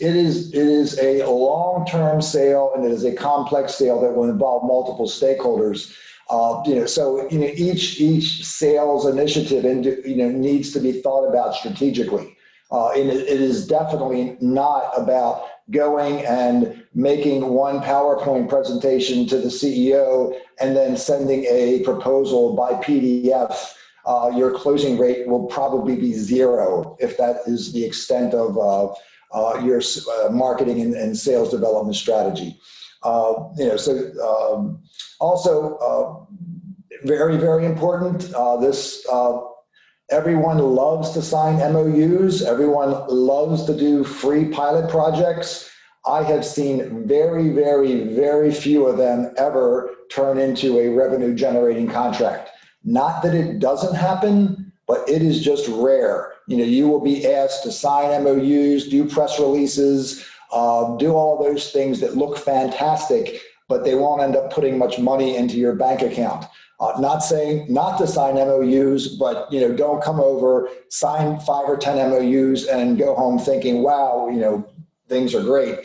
is a long-term sale, and it is a complex sale that will involve multiple stakeholders. Each sales initiative needs to be thought about strategically. And it is definitely not about going and making one PowerPoint presentation to the CEO and then sending a proposal by PDF. Your closing rate will probably be 0 if that is the extent of your marketing and sales development strategy. Also very, very important, everyone loves to sign MOUs. Everyone loves to do free pilot projects. I have seen very, very, very few of them ever turn into a revenue generating contract. Not that it doesn't happen, but it is just rare. You will be asked to sign MOUs, do press releases, do all those things that look fantastic, but they won't end up putting much money into your bank account. Not saying not to sign MOUs, but don't come over, sign 5 or 10 MOUs and go home thinking, wow, things are great.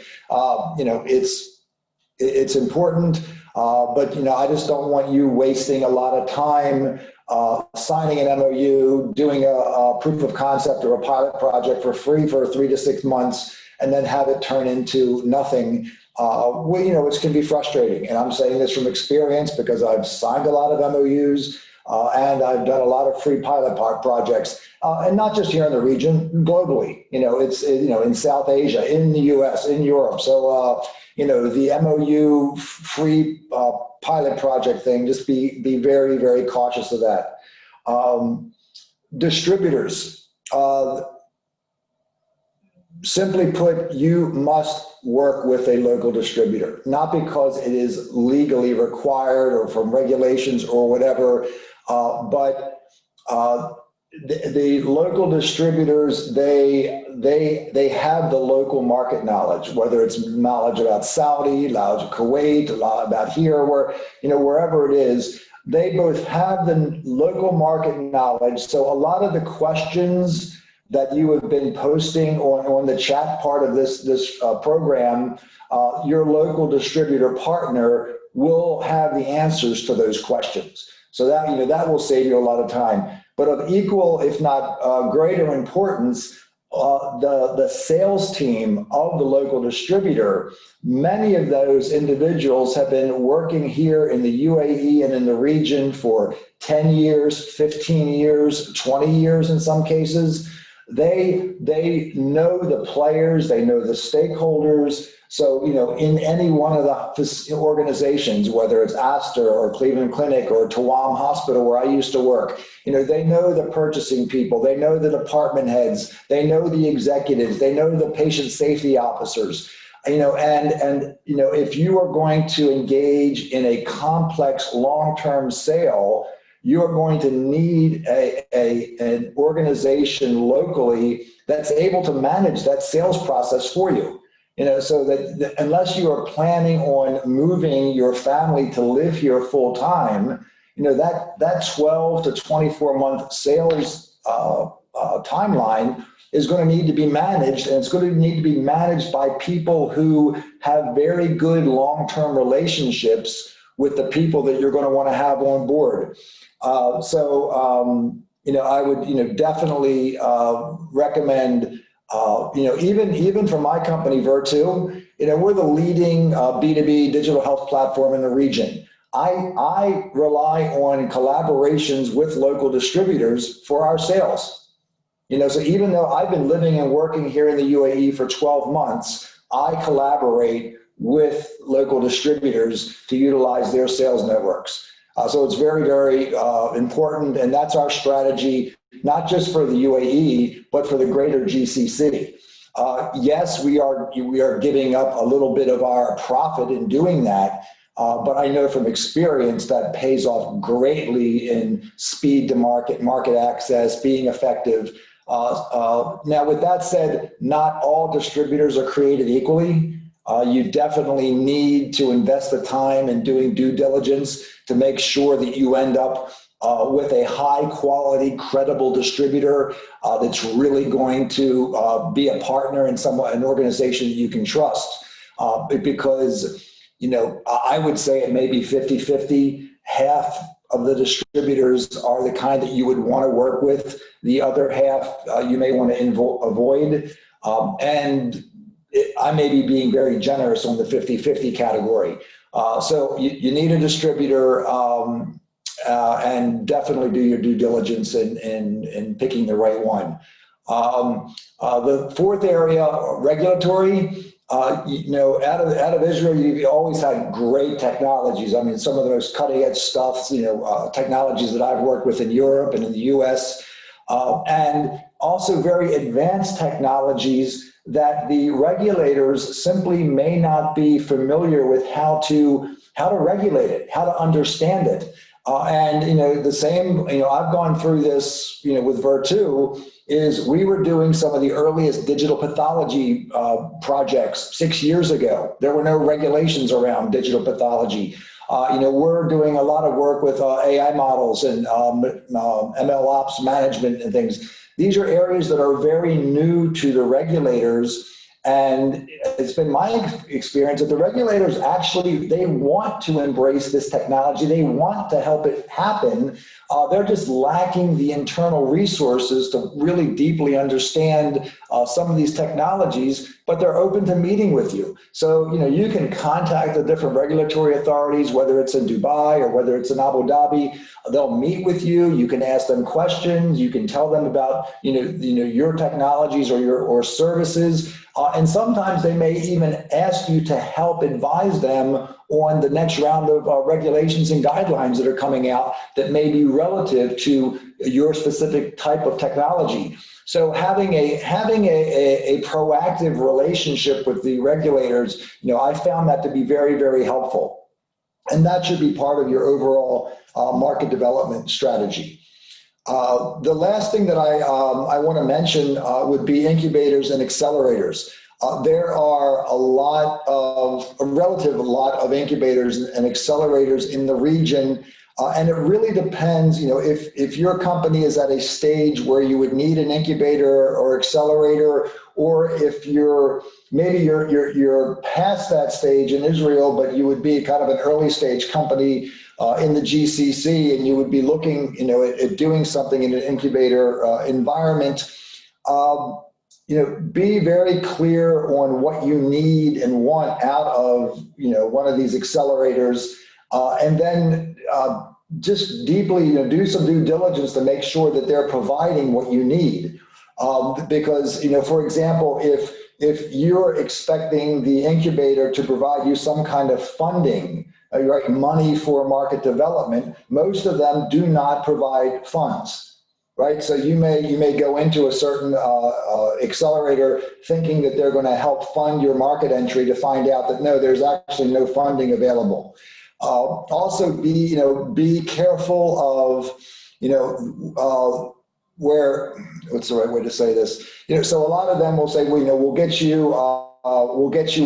It's important, but I just don't want you wasting a lot of time signing an MOU, doing a proof of concept or a pilot project for free for 3 to 6 months, and then have it turn into nothing. Which can be frustrating. And I'm saying this from experience because I've signed a lot of MOUs and I've done a lot of free pilot projects, and not just here in the region, globally. It's in South Asia, in the US, in Europe. So the MOU free pilot project thing, just be very, very cautious of that. Distributors. Simply put, you must work with a local distributor, not because it is legally required or from regulations or whatever, but the local distributors, they have the local market knowledge, whether it's knowledge about Saudi, knowledge of Kuwait, about here, wherever it is. They both have the local market knowledge. So a lot of the questions that you have been posting on the chat part of this program, your local distributor partner will have the answers to those questions. So that will save you a lot of time. But of equal, if not greater importance, the sales team of the local distributor, many of those individuals have been working here in the UAE and in the region for 10 years, 15 years, 20 years in some cases. They know the players, they know the stakeholders. So, in any one of the organizations, whether it's Astor or Cleveland Clinic or Tawam Hospital, where I used to work, they know the purchasing people, they know the department heads, they know the executives, they know the patient safety officers, if you are going to engage in a complex long-term sale, you're going to need an organization locally that's able to manage that sales process for you. So that unless you are planning on moving your family to live here full time, that 12 to 24 month sales timeline is going to need to be managed, and it's going to need to be managed by people who have very good long-term relationships with the people that you're going to want to have on board. I would, definitely recommend, even for my company, Virtu, we're the leading B2B digital health platform in the region. I rely on collaborations with local distributors for our sales. So even though I've been living and working here in the UAE for 12 months, I collaborate with local distributors to utilize their sales networks. So it's very, very important, and that's our strategy, not just for the UAE, but for the greater GCC. Yes, we are giving up a little bit of our profit in doing that, but I know from experience that pays off greatly in speed to market, market access, being effective. Now, with that said, not all distributors are created equally. You definitely need to invest the time in doing due diligence to make sure that you end up with a high quality, credible distributor that's really going to be a partner in an organization that you can trust. Because, I would say it may be 50-50. Half of the distributors are the kind that you would want to work with. The other half you may want to avoid. I may be being very generous on the 50-50 category. So you need a distributor, and definitely do your due diligence in picking the right one. The fourth area, regulatory. Out of Israel, you've always had great technologies. I mean, some of the most cutting edge stuff, technologies that I've worked with in Europe and in the US, and also very advanced technologies that the regulators simply may not be familiar with how to regulate it, how to understand it. The same, I've gone through this, with Virtu, is we were doing some of the earliest digital pathology projects 6 years ago. There were no regulations around digital pathology. We're doing a lot of work with AI models and ML ops management and things. These are areas that are very new to the regulators. And it's been my experience that the regulators actually, they want to embrace this technology. They want to help it happen. They're just lacking the internal resources to really deeply understand some of these technologies, but they're open to meeting with you. So, you can contact the different regulatory authorities, whether it's in Dubai or whether it's in Abu Dhabi. They'll meet with you. You can ask them questions. You can tell them about, your technologies or services. And sometimes they may even ask you to help advise them on the next round of regulations and guidelines that are coming out that may be relative to your specific type of technology. So having a proactive relationship with the regulators, I found that to be very, very helpful. And that should be part of your overall market development strategy. The last thing that I want to mention would be incubators and accelerators. There are a relative lot of incubators and accelerators in the region, and it really depends. If your company is at a stage where you would need an incubator or accelerator, or if you're past that stage in Israel, but you would be kind of an early stage company in the GCC, and you would be looking, at doing something in an incubator environment. Be very clear on what you need and want out of, one of these accelerators, and then just deeply, do some due diligence to make sure that they're providing what you need. Because, for example, if you're expecting the incubator to provide you some kind of funding, right, money for market development, most of them do not provide funds. Right, so you may go into a certain accelerator thinking that they're going to help fund your market entry, to find out that no, there's actually no funding available. Also, be careful of what's the right way to say this? So a lot of them will say, we'll get you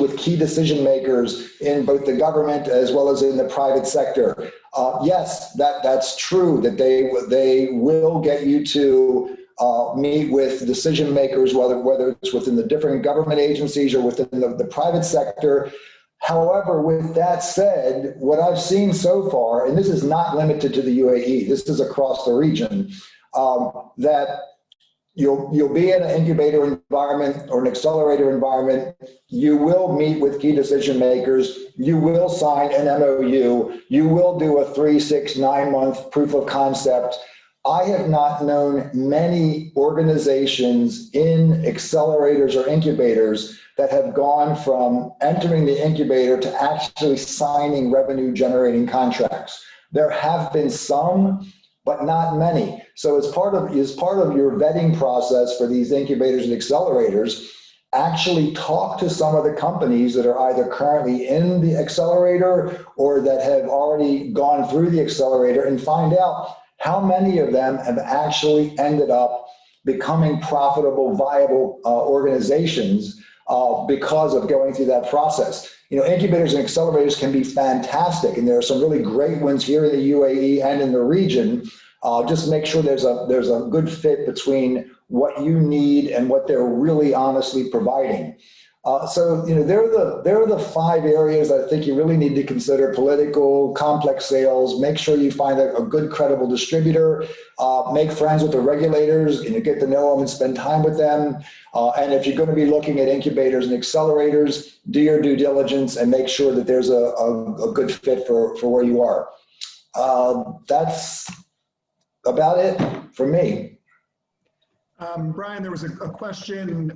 with key decision makers in both the government as well as in the private sector. Yes, that's true, that they will get you to meet with decision makers, whether it's within the different government agencies or within the private sector. However, with that said, what I've seen so far, and this is not limited to the UAE, this is across the region, that you'll be in an incubator environment or an accelerator environment. You will meet with key decision makers. You will sign an MOU. You will do a 3, 6, 9 month proof of concept. I have not known many organizations in accelerators or incubators that have gone from entering the incubator to actually signing revenue generating contracts. There have been some, but not many. So as part of your vetting process for these incubators and accelerators, actually talk to some of the companies that are either currently in the accelerator or that have already gone through the accelerator and find out how many of them have actually ended up becoming profitable, viable organizations because of going through that process. You know, incubators and accelerators can be fantastic, and there are some really great ones here in the UAE and in the region. Just make sure there's a good fit between what you need and what they're really honestly providing. So, you know, there are the 5 areas I think you really need to consider: political, complex sales, make sure you find a good credible distributor, make friends with the regulators, you know, get to know them and spend time with them. And if you're going to be looking at incubators and accelerators, do your due diligence and make sure that there's a good fit for where you are. That's about it for me. Brian, there was a question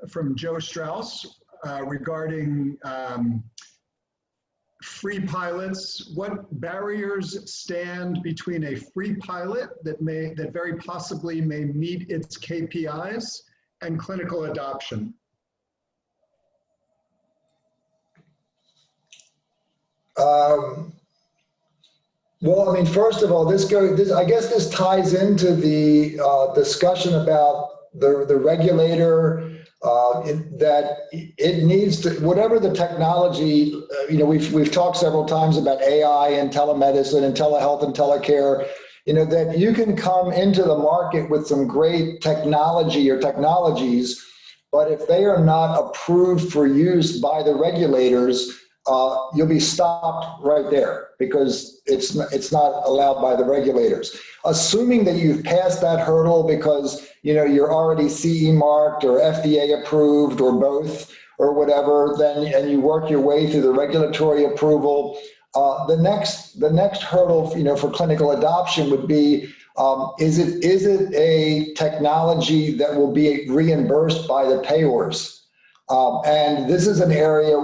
from Joe Strauss regarding free pilots. What barriers stand between a free pilot that very possibly may meet its KPIs and clinical adoption? Well, I mean, first of all, I guess this ties into the discussion about the regulator, that it needs to, whatever the technology, you know, we've talked several times about AI and telemedicine and telehealth and telecare, you know, that you can come into the market with some great technology or technologies, but if they are not approved for use by the regulators, you'll be stopped right there because it's not allowed by the regulators. Assuming that you've passed that hurdle because, you know, you're already CE marked or FDA approved or both or whatever, then, and you work your way through the regulatory approval, the next hurdle, you know, for clinical adoption would be, is it a technology that will be reimbursed by the payers? And this is an area,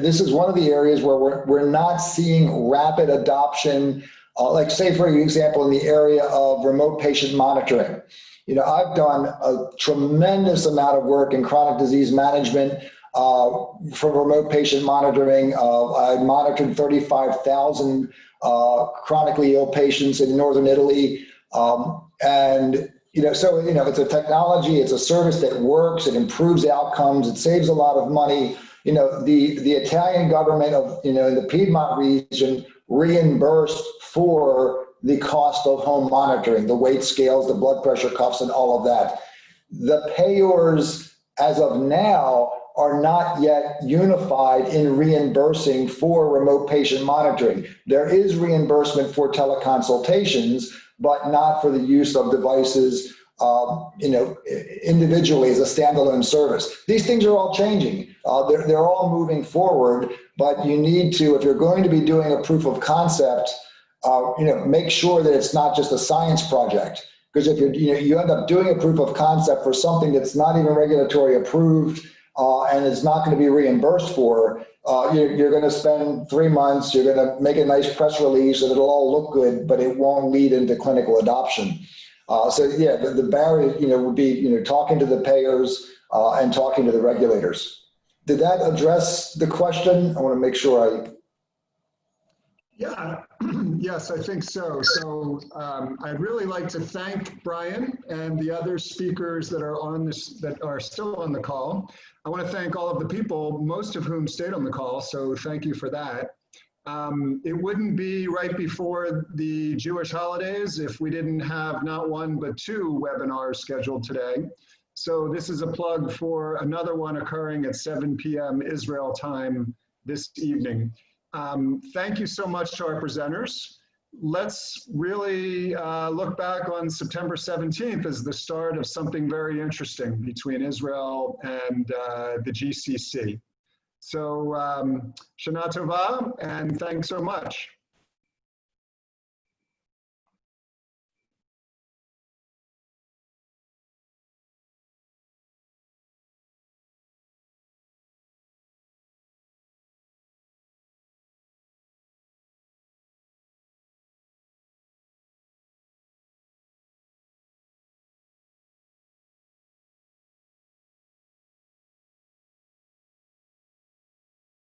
this is one of the areas where we're not seeing rapid adoption, like say, for example, in the area of remote patient monitoring. You know, I've done a tremendous amount of work in chronic disease management for remote patient monitoring. I monitored 35,000 chronically ill patients in northern Italy. And you know, so, you know, it's a technology, it's a service that works, it improves outcomes, it saves a lot of money. You know, the Italian government of, you know, in the Piedmont region reimbursed for the cost of home monitoring, the weight scales, the blood pressure cuffs, and all of that. The payers, as of now, are not yet unified in reimbursing for remote patient monitoring. There is reimbursement for teleconsultations, but not for the use of devices, you know, individually as a standalone service. These things are all changing. They're all moving forward, but you need to, if you're going to be doing a proof of concept, you know, make sure that it's not just a science project. Because if you end up doing a proof of concept for something that's not even regulatory approved, and it's not going to be reimbursed for, you're going to spend 3 months, you're going to make a nice press release and it'll all look good, but it won't lead into clinical adoption. So yeah, the barrier, you know, would be, you know, talking to the payers and talking to the regulators. Did that address the question? I want to make sure I... Yeah, yes, I think so. So I'd really like to thank Brian and the other speakers that are on this, that are still on the call. I want to thank all of the people, most of whom stayed on the call, so thank you for that. It wouldn't be right before the Jewish holidays if we didn't have not one but 2 webinars scheduled today. So this is a plug for another one occurring at 7 p.m. Israel time this evening. Thank you so much to our presenters. Let's really look back on September 17th as the start of something very interesting between Israel and the GCC. So Shana Tova, and thanks so much.